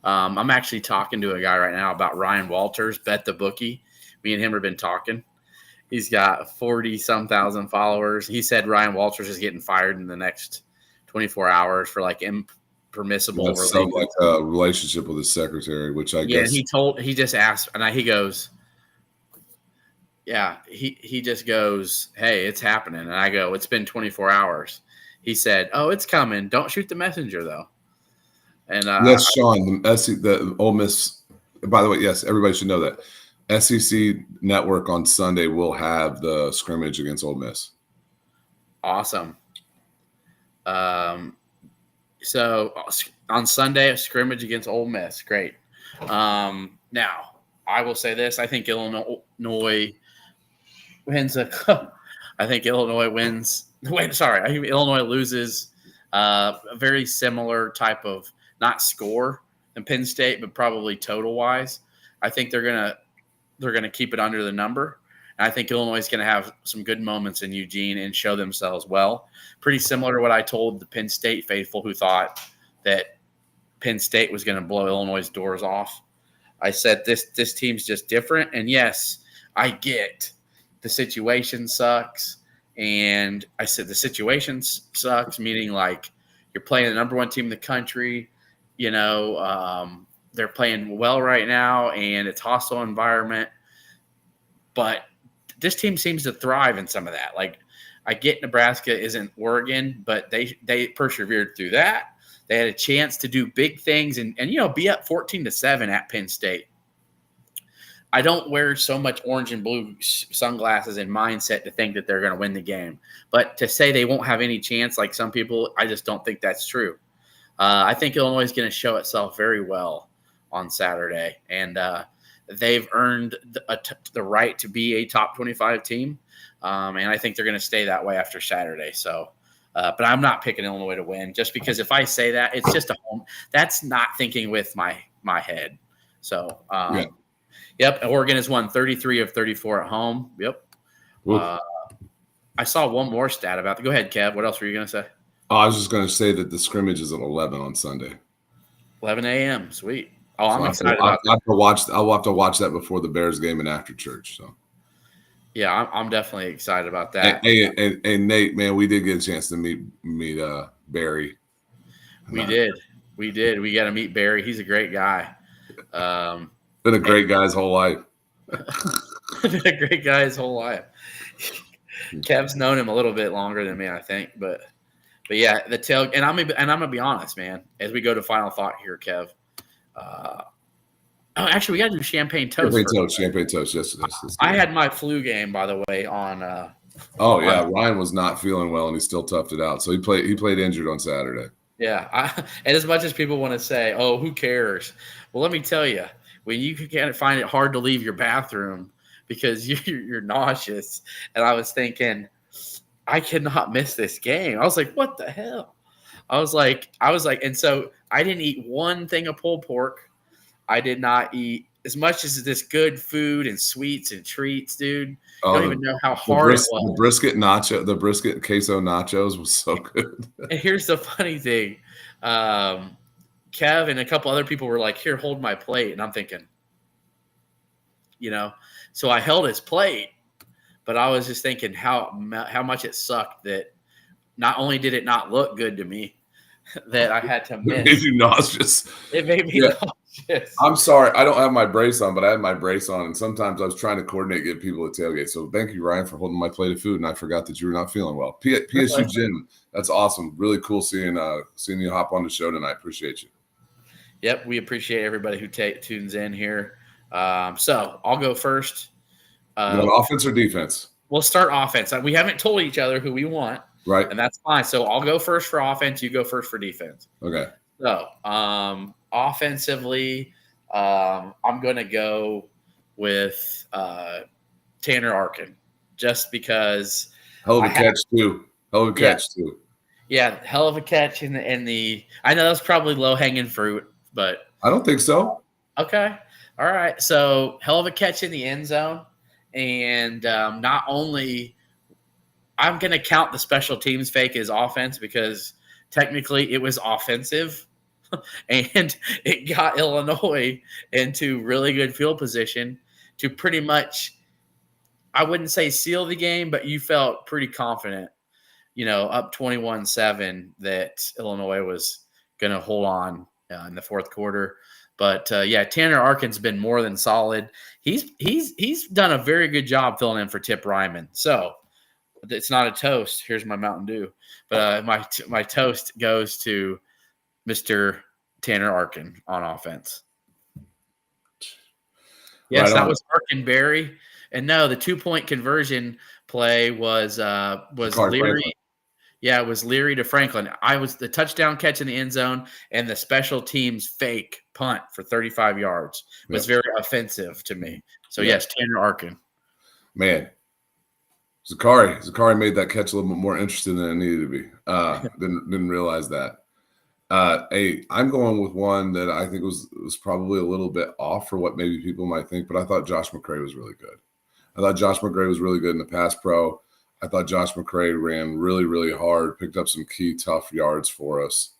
I'm actually talking to a guy right now about Ryan Walters, Bet the Bookie. Me and him have been talking. He's got 40-some thousand followers. He said Ryan Walters is getting fired in the next 24 hours for like impermissible. That sounds like a relationship with his secretary, which I guess. Yeah, he just asked, and he goes, yeah, he just goes, hey, it's happening. And I go, it's been 24 hours. He said, oh, it's coming. Don't shoot the messenger, though. And yes, Sean, the Ole Miss, by the way, yes, everybody should know that. SEC Network on Sunday will have the scrimmage against Ole Miss. Awesome. So on Sunday, a scrimmage against Ole Miss. Great. Now, I will say this. I think Illinois wins I think Illinois wins. Wait, sorry. I think Illinois loses a very similar type of, not score than Penn State, but probably total-wise. I think they're going to they're going to keep it under the number. And I think Illinois is going to have some good moments in Eugene and show themselves well. Pretty similar to what I told the Penn State faithful who thought that Penn State was going to blow Illinois' doors off. I said this team's just different. And yes, I get the situation sucks. And I said the situation sucks, meaning like you're playing the number one team in the country. You know, they're playing well right now, and it's hostile environment. But this team seems to thrive in some of that. Like, I get Nebraska isn't Oregon, but they persevered through that. They had a chance to do big things and be up 14-7 at Penn State. I don't wear so much orange and blue sunglasses and mindset to think that they're going to win the game. But to say they won't have any chance like some people, I just don't think that's true. I think Illinois is going to show itself very well on Saturday. And they've earned the right to be a top 25 team. And I think they're going to stay that way after Saturday. So, but I'm not picking Illinois to win just because if I say that, it's just a home. That's not thinking with my head. So, yeah. Yep, Oregon has won 33 of 34 at home. Yep. I saw one more stat about that. Go ahead, Kev. What else were you going to say? Oh, I was just going to say that the scrimmage is at 11 on Sunday. 11 a.m. Sweet. Oh, I'm so excited about that. I'll have to watch that before the Bears game and after church. So. Yeah, I'm definitely excited about that. Hey, Nate, man, we did get a chance to meet Barry. We did. We got to meet Barry. He's a great guy. Been a great guy his whole life. Been a great guy his whole life. Kev's known him a little bit longer than me, I think, but yeah, the tail. And I'm gonna be honest, man. As we go to final thought here, Kev. Actually, we got to do champagne toast. Champagne toast. Yes. I had my flu game, by the way, on. Ryan was not feeling well, and he still toughed it out. So he played injured on Saturday. Yeah, and as much as people want to say, "Oh, who cares?" Well, let me tell you. When you can find it hard to leave your bathroom because you're nauseous. And I was thinking, I cannot miss this game. I was like, what the hell? I was like, and so I didn't eat one thing of pulled pork. I did not eat as much as this good food and sweets and treats, dude. I don't even know how hard it was. The brisket queso nachos was so good. And here's the funny thing. Kev and a couple other people were like, here, hold my plate. And I'm thinking, so I held his plate, but I was just thinking how much it sucked that not only did it not look good to me, that I had to miss. It made you nauseous. It made me nauseous. I'm sorry. I don't have my brace on, but I had my brace on. And sometimes I was trying to coordinate, get people at tailgate. So thank you, Ryan, for holding my plate of food. And I forgot that you were not feeling well. PSU Gym, that's awesome. Really cool seeing you hop on the show tonight. Appreciate you. Yep, we appreciate everybody who tunes in here. So I'll go first. Offense or defense? We'll start offense. We haven't told each other who we want, right? And that's fine. So I'll go first for offense. You go first for defense. Okay. So offensively, I'm going to go with Tanner Arkin, just because. Hell of a catch too. Yeah, hell of a catch in the. I know that's probably low hanging fruit. But I don't think so. Okay. All right. So hell of a catch in the end zone. And not only I'm going to count the special teams fake as offense because technically it was offensive and it got Illinois into really good field position to pretty much, I wouldn't say seal the game, but you felt pretty confident, up 21-7 that Illinois was going to hold on in the fourth quarter. But Tanner Arkin's been more than solid. He's done a very good job filling in for Tip Ryman. So it's not a toast. Here's my Mountain Dew. But my toast goes to Mr. Tanner Arkin on offense. Yes, that was Arkin Berry. And no, the 2-point conversion play was Leary. Yeah, it was Leary to Franklin. I was the touchdown catch in the end zone and the special teams fake punt for 35 yards was very offensive to me. So, yes, Tanner Arkin. Man, Zakari made that catch a little bit more interesting than it needed to be. Didn't realize that. I'm going with one that I think was probably a little bit off for what maybe people might think, but I thought Josh McCray was really good. I thought Josh McCray was really good in the pass pro. I thought Josh McCray ran really, really hard, picked up some key tough yards for us.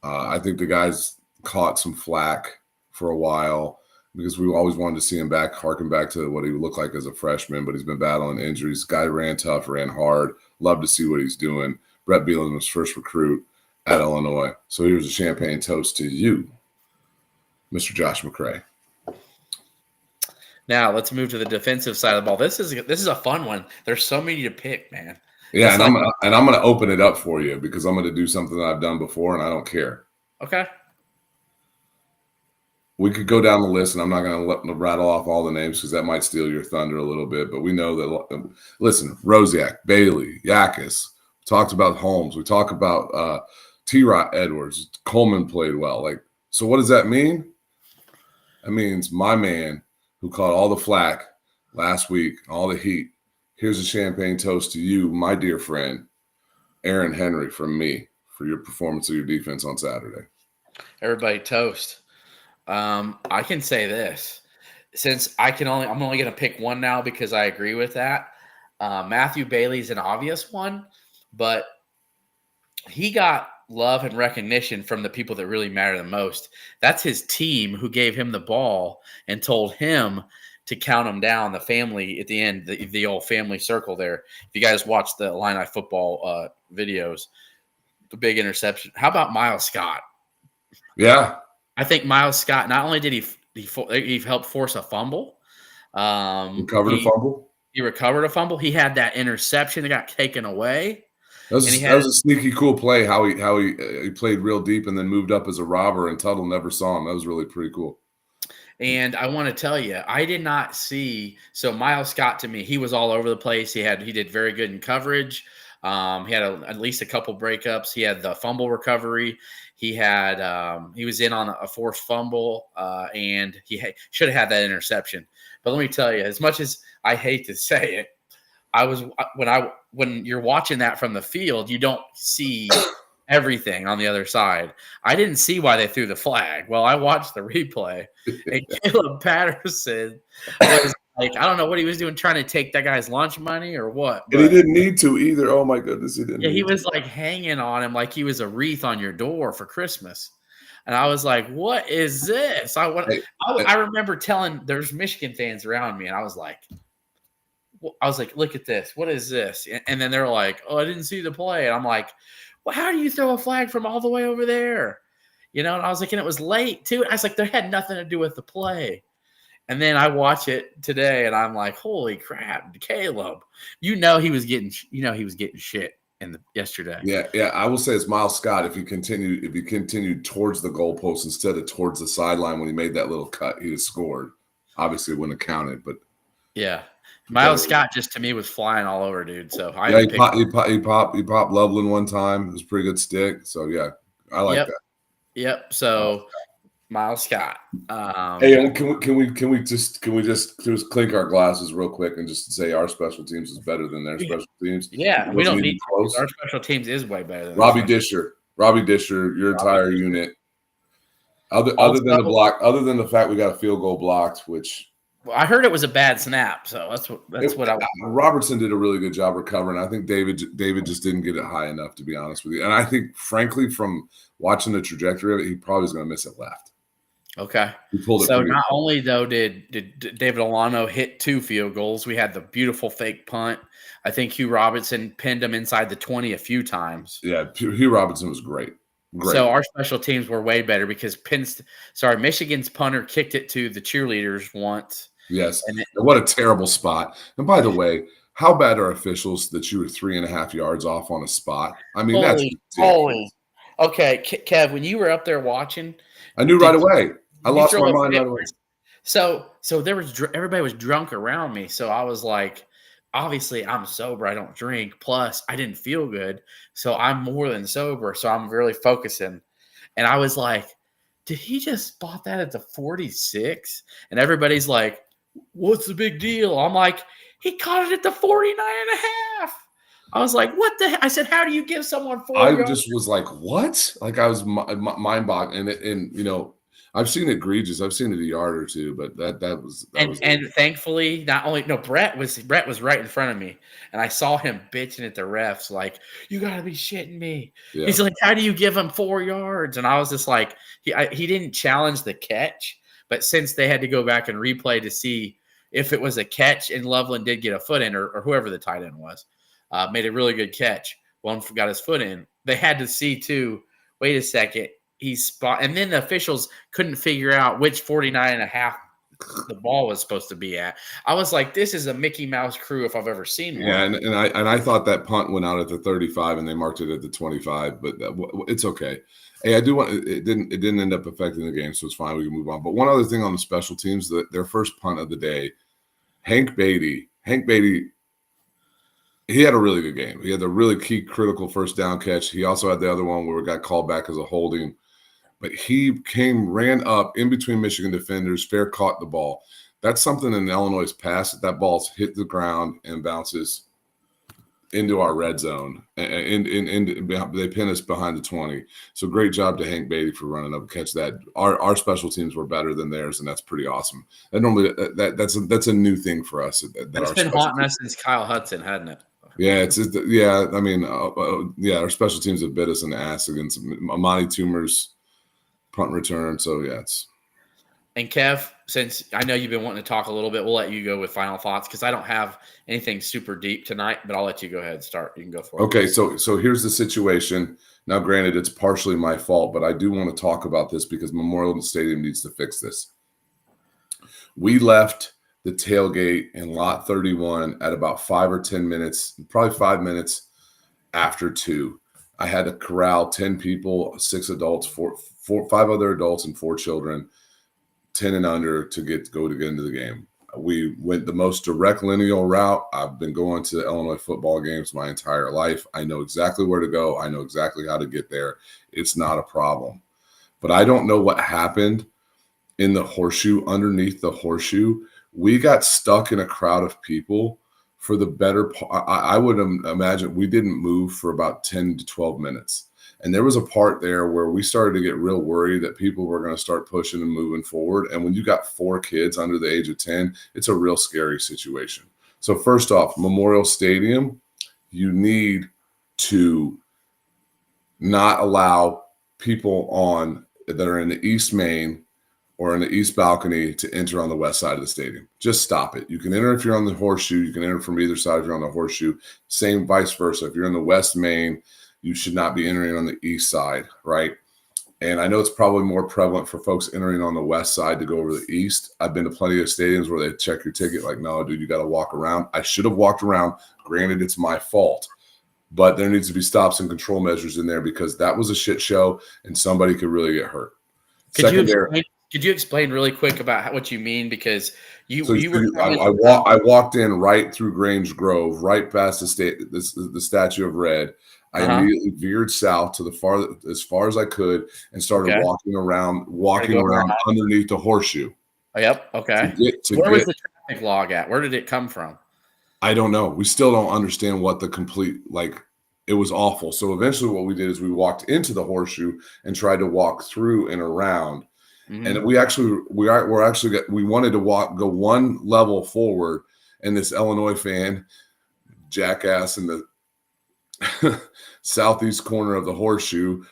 I think the guys caught some flack for a while because we always wanted to see him back, harken back to what he looked like as a freshman, but he's been battling injuries. Guy ran tough, ran hard. Love to see what he's doing. Brett Beelan was first recruit at Illinois. So here's a champagne toast to you, Mr. Josh McCray. Now let's move to the defensive side of the ball. This is a fun one. There's so many to pick, man. Yeah, and I'm gonna open it up for you because I'm gonna do something that I've done before, and I don't care. Okay. We could go down the list, and I'm not gonna rattle off all the names because that might steal your thunder a little bit. But we know that. Listen, Rosiak, Bailey, Yakis. We talked about Holmes. We talked about T-Rod Edwards. Coleman played well. So what does that mean? That means my man who caught all the flack last week, all the heat. Here's a champagne toast to you, my dear friend, Aaron Henry, from me for your performance of your defense on Saturday. Everybody toast. I can say this. Since I'm only going to pick one now because I agree with that. Matthew Bailey's an obvious one, but he got love and recognition from the people that really matter the most. That's his team who gave him the ball and told him to count him down, the family at the end, the old family circle there. If you guys watch the Illini football videos, the big interception. How about Miles Scott? Yeah. I think Miles Scott, not only did he helped force a fumble. Recovered a fumble? He recovered a fumble. He had that interception that got taken away. That was a sneaky cool play, how he played real deep and then moved up as a robber, and Tuttle never saw him. That was really pretty cool. And I want to tell you, I did not see – so Miles Scott, to me, he was all over the place. He did very good in coverage. He had at least a couple breakups. He had the fumble recovery. He was in on a forced fumble, and he should have had that interception. But let me tell you, as much as I hate to say it, when you're watching that from the field, you don't see everything on the other side. I didn't see why they threw the flag. Well, I watched the replay, and Caleb Patterson was like, I don't know what he was doing, trying to take that guy's lunch money or what. And he didn't need to either. Oh my goodness, he didn't. Yeah, he was like hanging on him like he was a wreath on your door for Christmas. And I was like, what is this? I remember there's Michigan fans around me, and I was like, look at this. What is this? And then they're like, oh, I didn't see the play. And I'm like, well, how do you throw a flag from all the way over there? And I was like, and it was late too. I was like, there had nothing to do with the play. And then I watch it today, and I'm like, holy crap, Caleb! He was getting shit yesterday. Yeah. I will say it's Miles Scott. If he continued towards the goalpost instead of towards the sideline when he made that little cut, he'd have scored. Obviously, it wouldn't have counted, but yeah. Miles Scott just to me was flying all over, dude. So he popped Loveland one time. It was a pretty good stick. So yeah, I like that. Yep. So Miles Scott. Hey, can we just clink our glasses real quick and just say our special teams is better than their special teams? Yeah, we don't need close. Our special teams is way better than Robbie Disher, your entire unit. Other than the fact we got a field goal blocked, which. Well, I heard it was a bad snap, so that's what I. Robertson did a really good job recovering. I think David just didn't get it high enough, to be honest with you. And I think, frankly, from watching the trajectory of it, he probably is going to miss it left. Okay. So not only though did David Alano hit 2 field goals, we had the beautiful fake punt. I think Hugh Robinson pinned him inside the 20 a few times. Yeah, Hugh Robinson was great. So our special teams were way better because Michigan's punter kicked it to the cheerleaders once. Yes. And what a terrible spot. And by the way, how bad are officials that you were 3.5 yards off on a spot? I mean, that's ridiculous. Okay, Kev, when you were up there watching, I knew right away. I lost my mind right away. So everybody was drunk around me. So I was like, obviously I'm sober. I don't drink. Plus I didn't feel good. So I'm more than sober. So I'm really focusing. And I was like, did he just spot that at the 46? And everybody's like, what's the big deal? I'm like, he caught it at the 49.5. I was like, what the heck? I said, how do you give someone 4 I yards? just was like, what? Like I was mind boggling. And you know, I've seen it egregious. I've seen it a yard or two, but that was And thankfully, not only Brett was right in front of me, and I saw him bitching at the refs like, "You got to be shitting me." Yeah. He's like, "How do you give him 4 yards?" And I was just like, he didn't challenge the catch, but since they had to go back and replay to see if it was a catch, and Loveland did get a foot in, or whoever the tight end was, made a really good catch. One got his foot in. They had to see too. Wait a second, and then the officials couldn't figure out which 49.5 the ball was supposed to be at. I was like, this is a Mickey Mouse crew if I've ever seen one. Yeah, and I thought that punt went out at the 35 and they marked it at the 25, but it's okay. Hey, I do want it didn't end up affecting the game, so it's fine. We can move on. But one other thing on the special teams, their first punt of the day, Hank Beatty, he had a really good game. He had the really key critical first down catch. He also had the other one where it got called back as a holding. But he ran up in between Michigan defenders, fair caught the ball. That's something in Illinois' past. That ball's hit the ground and bounces into our red zone. And they pin us behind the 20. So great job to Hank Beatty for running up and catch that. Our special teams were better than theirs, and that's pretty awesome. And normally that's a new thing for us. It's been haunting us since Kyle Hudson, hasn't it? Yeah, I mean, our special teams have bit us in the ass against Amani Toomer's punt return. So yeah, And Kev, since I know you've been wanting to talk a little bit, we'll let you go with final thoughts because I don't have anything super deep tonight, but I'll let you go ahead and start. You can go for it. Okay, so here's the situation. Now, granted, it's partially my fault, but I do want to talk about this because Memorial Stadium needs to fix this. We left the tailgate in lot 31 at about 5 or 10 minutes, probably 5 minutes after 2. I had to corral 10 people, 6 adults, 5 other adults, and 4 children, 10 and under to get into the game. We went the most direct lineal route. I've been going to Illinois football games my entire life. I know exactly where to go. I know exactly how to get there. It's not a problem. But I don't know what happened in the horseshoe, underneath the horseshoe. We got stuck in a crowd of people for the better part. I would imagine we didn't move for about 10 to 12 minutes. And there was a part there where we started to get real worried that people were going to start pushing and moving forward. And when you got 4 kids under the age of 10, it's a real scary situation. So first off, Memorial Stadium, you need to not allow people that are in the East Main or in the East balcony to enter on the west side of the stadium. Just stop it. You can enter if you're on the horseshoe. You can enter from either side if you're on the horseshoe. Same vice versa. If you're in the West Main, you should not be entering on the east side, right? And I know it's probably more prevalent for folks entering on the west side to go over the east. I've been to plenty of stadiums where they check your ticket like, no, dude, you got to walk around. I should have walked around. Granted, it's my fault. But there needs to be stops and control measures in there because that was a shit show and somebody could really get hurt. Could you explain really quick about what you mean? Because I walked in right through Grange Grove, right past the Statue of Red. I immediately veered south to as far as I could and started walking around underneath the horseshoe. Yep. Okay. Where was the traffic log at? Where did it come from? I don't know. We still don't understand what the it was awful. So eventually what we did is we walked into the horseshoe and tried to walk through and around. Mm-hmm. And we wanted to go one level forward, and this Illinois fan, jackass in the southeast corner of the horseshoe,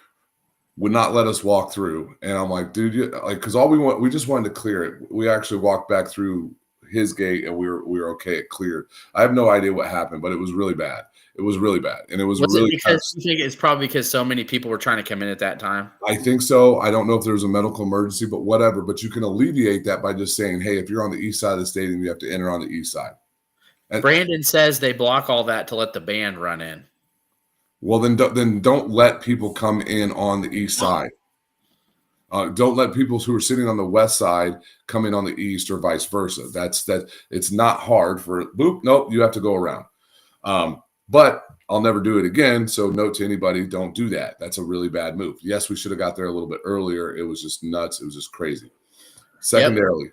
would not let us walk through. And I'm like, dude, because we just wanted to clear it. We actually walked back through his gate, and we were okay. It cleared. I have no idea what happened, but it was really bad. It was really bad, and it was really. You think it's probably because so many people were trying to come in at that time? I think so. I don't know if there was a medical emergency, but whatever. But you can alleviate that by just saying, "Hey, if you're on the east side of the stadium, you have to enter on the east side." And Brandon says they block all that to let the band run in. Well, then don't let people come in on the east side. Don't let people who are sitting on the west side come in on the east or vice versa. It's not hard for boop. Nope, you have to go around. But I'll never do it again. So note to anybody, don't do that. That's a really bad move. Yes, we should have got there a little bit earlier. It was just nuts. It was just crazy. Secondarily,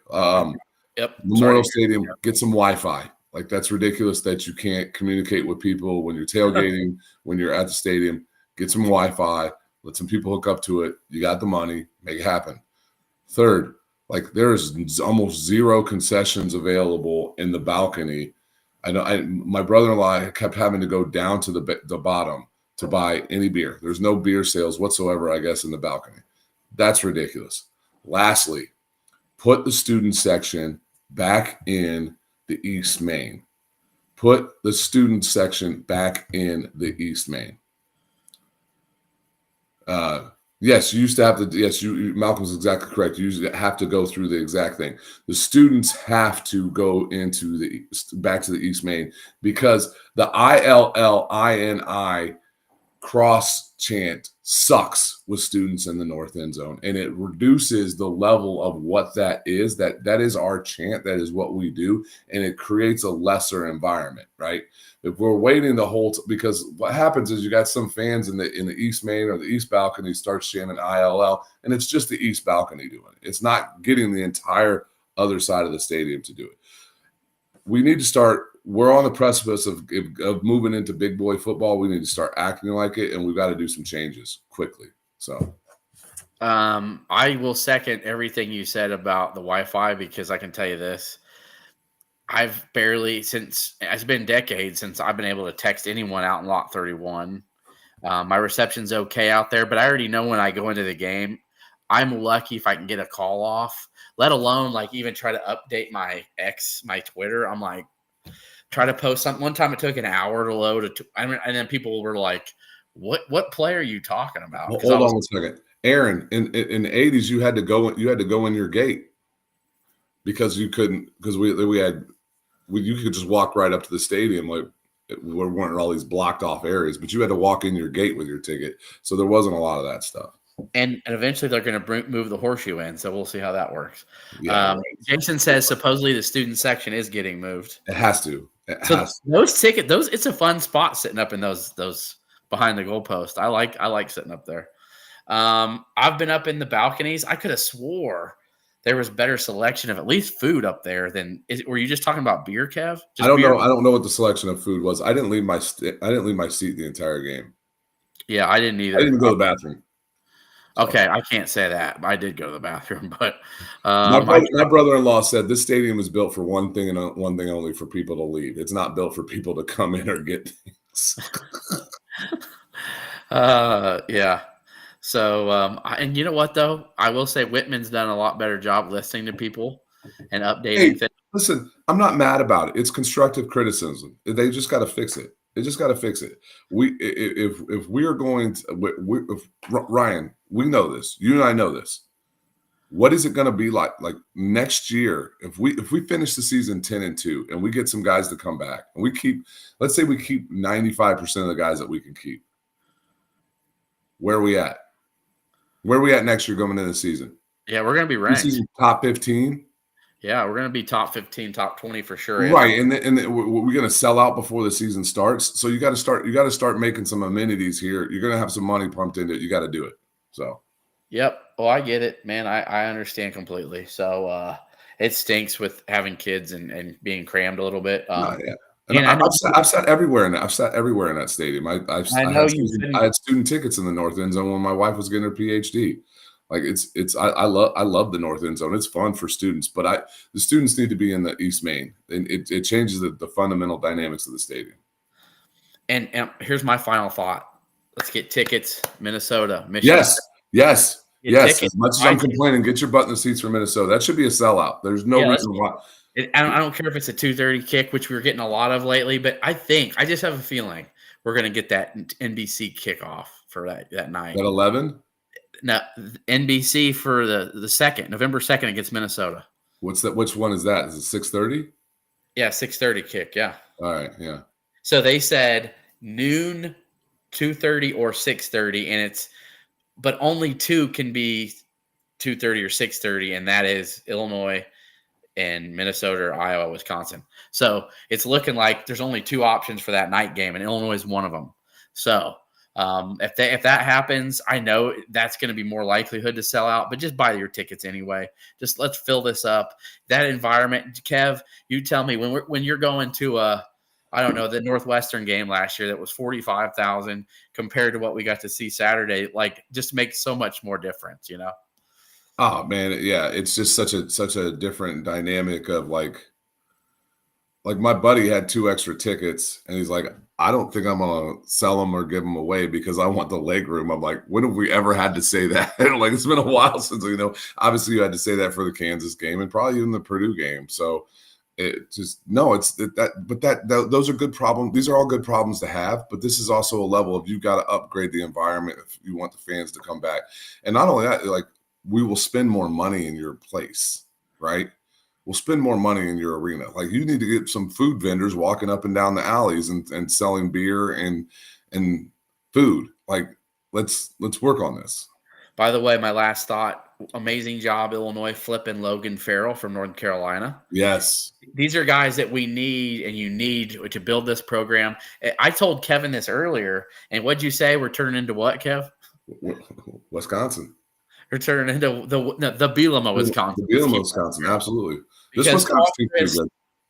Memorial Stadium, get some Wi-Fi. Like, that's ridiculous that you can't communicate with people when you're tailgating, when you're at the stadium. Get some Wi-Fi, let some people hook up to it. You got the money, make it happen. Third, like, there's almost zero concessions available in the balcony. I know my brother-in-law kept having to go down to the bottom to buy any beer. There's no beer sales whatsoever, I guess, in the balcony. That's ridiculous. Lastly, put the student section back in the East Main. Put the student section back in the East Main. Yes, you used to have to. Yes, Malcolm's exactly correct. You used to have to go through the exact thing. The students have to go into back to the East Main because the ILLINI cross chant sucks with students in the north end zone, and it reduces the level of what that is. That is our chant. That is what we do, and it creates a lesser environment, right? If we're waiting the whole because what happens is you got some fans in the East Main or the East balcony start chanting ILL, and it's just the East balcony doing it. It's not getting the entire other side of the stadium to do it. We need to start. We're on the precipice of moving into big boy football. We need to start acting like it, and we've got to do some changes quickly. So, I will second everything you said about the Wi-Fi because I can tell you this. It's been decades since I've been able to text anyone out in Lot 31. My reception's okay out there, but I already know when I go into the game, I'm lucky if I can get a call off, let alone like even try to update my Twitter. I'm like, try to post something. One time it took an hour to load and then people were like, what play are you talking about? Well, hold on a second. Aaron, in the 80s, you had to go in your gate because you couldn't, because you could just walk right up to the stadium. Like, there weren't all these blocked off areas, but you had to walk in your gate with your ticket. So there wasn't a lot of that stuff. And eventually they're going to move the horseshoe in. So we'll see how that works. Yeah, right. Jason says supposedly the student section is getting moved. It has to. Those tickets, it's a fun spot sitting up in those behind the goalpost. I like sitting up there. I've been up in the balconies. I could have swore there was better selection of at least food up there than. Were you just talking about beer, Kev? I don't know. I don't know what the selection of food was. I didn't leave my seat the entire game. Yeah, I didn't either. I didn't go to the bathroom. Okay, I can't say that. I did go to the bathroom, but my brother-in-law said this stadium is built for one thing and one thing only: for people to leave. It's not built for people to come in or get things. Yeah. So, and you know what though? I will say Whitman's done a lot better job listening to people and updating things. Listen, I'm not mad about it. It's constructive criticism. They just got to fix it. They just got to fix it. If we are going to, Ryan, we know this. You and I know this. What is it going to be like next year? If we finish the season 10-2 and we get some guys to come back and let's say we keep 95% of the guys that we can keep. Where are we at? Where are we at next year going into the season? Yeah, we're going to be ranked. Top 15. Yeah, we're going to be top 15, top 20 for sure. Right, and we're going to sell out before the season starts. So you got to start making some amenities here. You're going to have some money pumped into it. You got to do it. So. Yep. Oh, I get it, man. I understand completely. So it stinks with having kids and being crammed a little bit. Yeah. And I've sat everywhere in that. I've sat everywhere in that stadium. I had student tickets in the north end zone when my wife was getting her PhD. Like I love the north end zone. It's fun for students, but the students need to be in the East Main, and it changes the fundamental dynamics of the stadium. And here's my final thought: let's get tickets, Minnesota, Michigan. Yes. As much as I'm complaining, get your butt in the seats for Minnesota. That should be a sellout. There's no reason why. I don't care if it's a 2:30 kick, which we're getting a lot of lately, but I just have a feeling we're going to get that NBC kickoff for that night. At 11? No, NBC for the 2nd, November 2nd against Minnesota. What's that? Which one is that? Is it 6:30? Yeah, 6:30 kick. Yeah. All right. Yeah. So they said noon, 2:30, or 6:30, but only two can be 2:30 or 6:30, and that is Illinois and Minnesota or Iowa, Wisconsin. So it's looking like there's only two options for that night game, and Illinois is one of them. So If that happens, I know that's going to be more likelihood to sell out, but just buy your tickets anyway. Just let's fill this up. That environment, Kev, you tell me when you're going to I don't know, the Northwestern game last year that was 45,000 compared to what we got to see Saturday, like just makes so much more difference, you know? Oh man, yeah, it's just such a different dynamic of like my buddy had 2 extra tickets and he's like, I don't think I'm gonna sell them or give them away because I want the leg room. I'm like, when have we ever had to say that? Like, it's been a while since, obviously you had to say that for the Kansas game and probably even the Purdue game. So it just, no, it's those are good problems. These are all good problems to have, but this is also a level of, you got to upgrade the environment if you want the fans to come back. And not only that, like, we will spend more money in your place, right? We'll spend more money in your arena. Like, you need to get some food vendors walking up and down the alleys and selling beer and food. Like, let's work on this. By the way, my last thought, amazing job, Illinois, flipping Logan Farrell from North Carolina. Yes. These are guys that we need and you need to build this program. I told Kevin this earlier, and what'd you say? We're turning into what, Kev? Wisconsin. We're turning into the Bielema, Wisconsin. The Bielema, Wisconsin, absolutely. This Wisconsin team is good.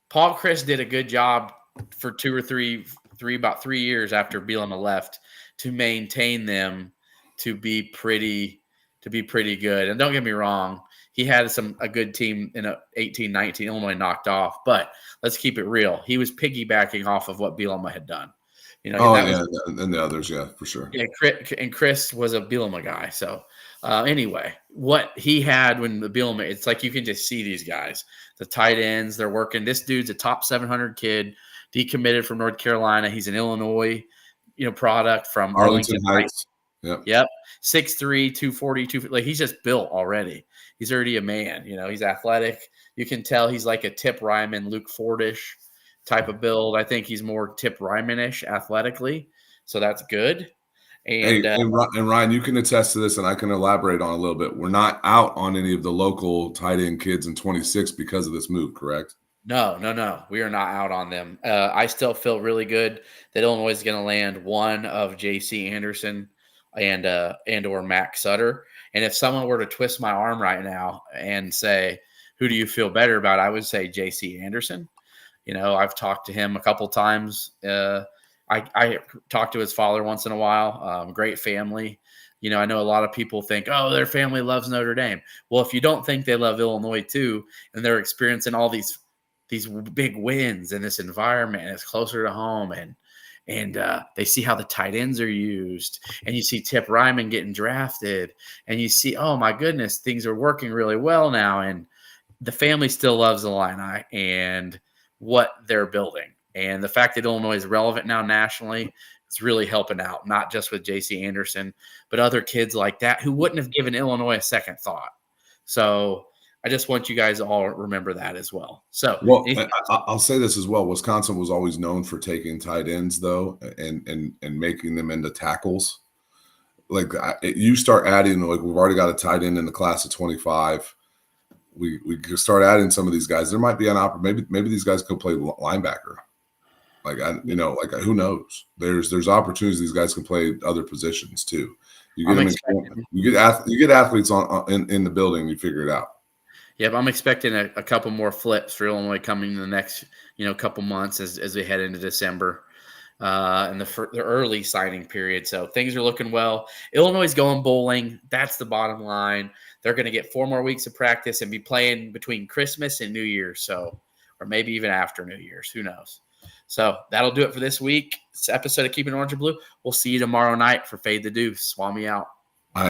Paul Chris did a good job for about 3 years after Bielema left to maintain them to be pretty good. And don't get me wrong, he had a good team in 18-19. Illinois knocked off, but let's keep it real. He was piggybacking off of what Bielema had done. And the others, yeah, for sure. Yeah, and Chris was a Bielema guy. So anyway, what he had when the Bielema, it's like you can just see these guys, the tight ends, they're working. This dude's a top 700 kid, decommitted from North Carolina. He's an Illinois, product from Arlington Heights. Yep. 6'3", 240, like he's just built already. He's already a man. He's athletic. You can tell he's like a Tip Ryman, Luke Fordish type of build. I think he's more Tip Ryman-ish athletically. So that's good. And Ryan, you can attest to this, and I can elaborate on a little bit. We're not out on any of the local tight end kids in 26 because of this move, correct? No. We are not out on them. I still feel really good that Illinois is going to land one of J.C. Anderson and or Max Sutter. And if someone were to twist my arm right now and say, who do you feel better about? I would say J.C. Anderson. I've talked to him a couple times. I talk to his father once in a while. Great family. I know a lot of people think, oh, their family loves Notre Dame. Well, if you don't think they love Illinois too, and they're experiencing all these big wins in this environment, and it's closer to home, and they see how the tight ends are used, and you see Tip Ryman getting drafted, and you see, oh my goodness, things are working really well now, and the family still loves the Illini and what they're building. And the fact that Illinois is relevant now nationally is really helping out, not just with J.C. Anderson, but other kids like that who wouldn't have given Illinois a second thought. So I just want you guys to all remember that as well. So, I'll say this as well. Wisconsin was always known for taking tight ends, though, and making them into tackles. Like, you start adding, like, we've already got a tight end in the class of 25. We could start adding some of these guys. There might be an opportunity. Maybe these guys could play linebacker. Like, who knows? There's opportunities. These guys can play other positions too. You get athletes in the building. You figure it out. Yep, I'm expecting a couple more flips for Illinois coming in the next couple months as we head into December and the early signing period. So things are looking well. Illinois is going bowling. That's the bottom line. They're going to get 4 more weeks of practice and be playing between Christmas and New Year's. So, or maybe even after New Year's. Who knows? So that'll do it for this week. This episode of Keeping Orange and Blue. We'll see you tomorrow night for Fade the Deuce. Swami out.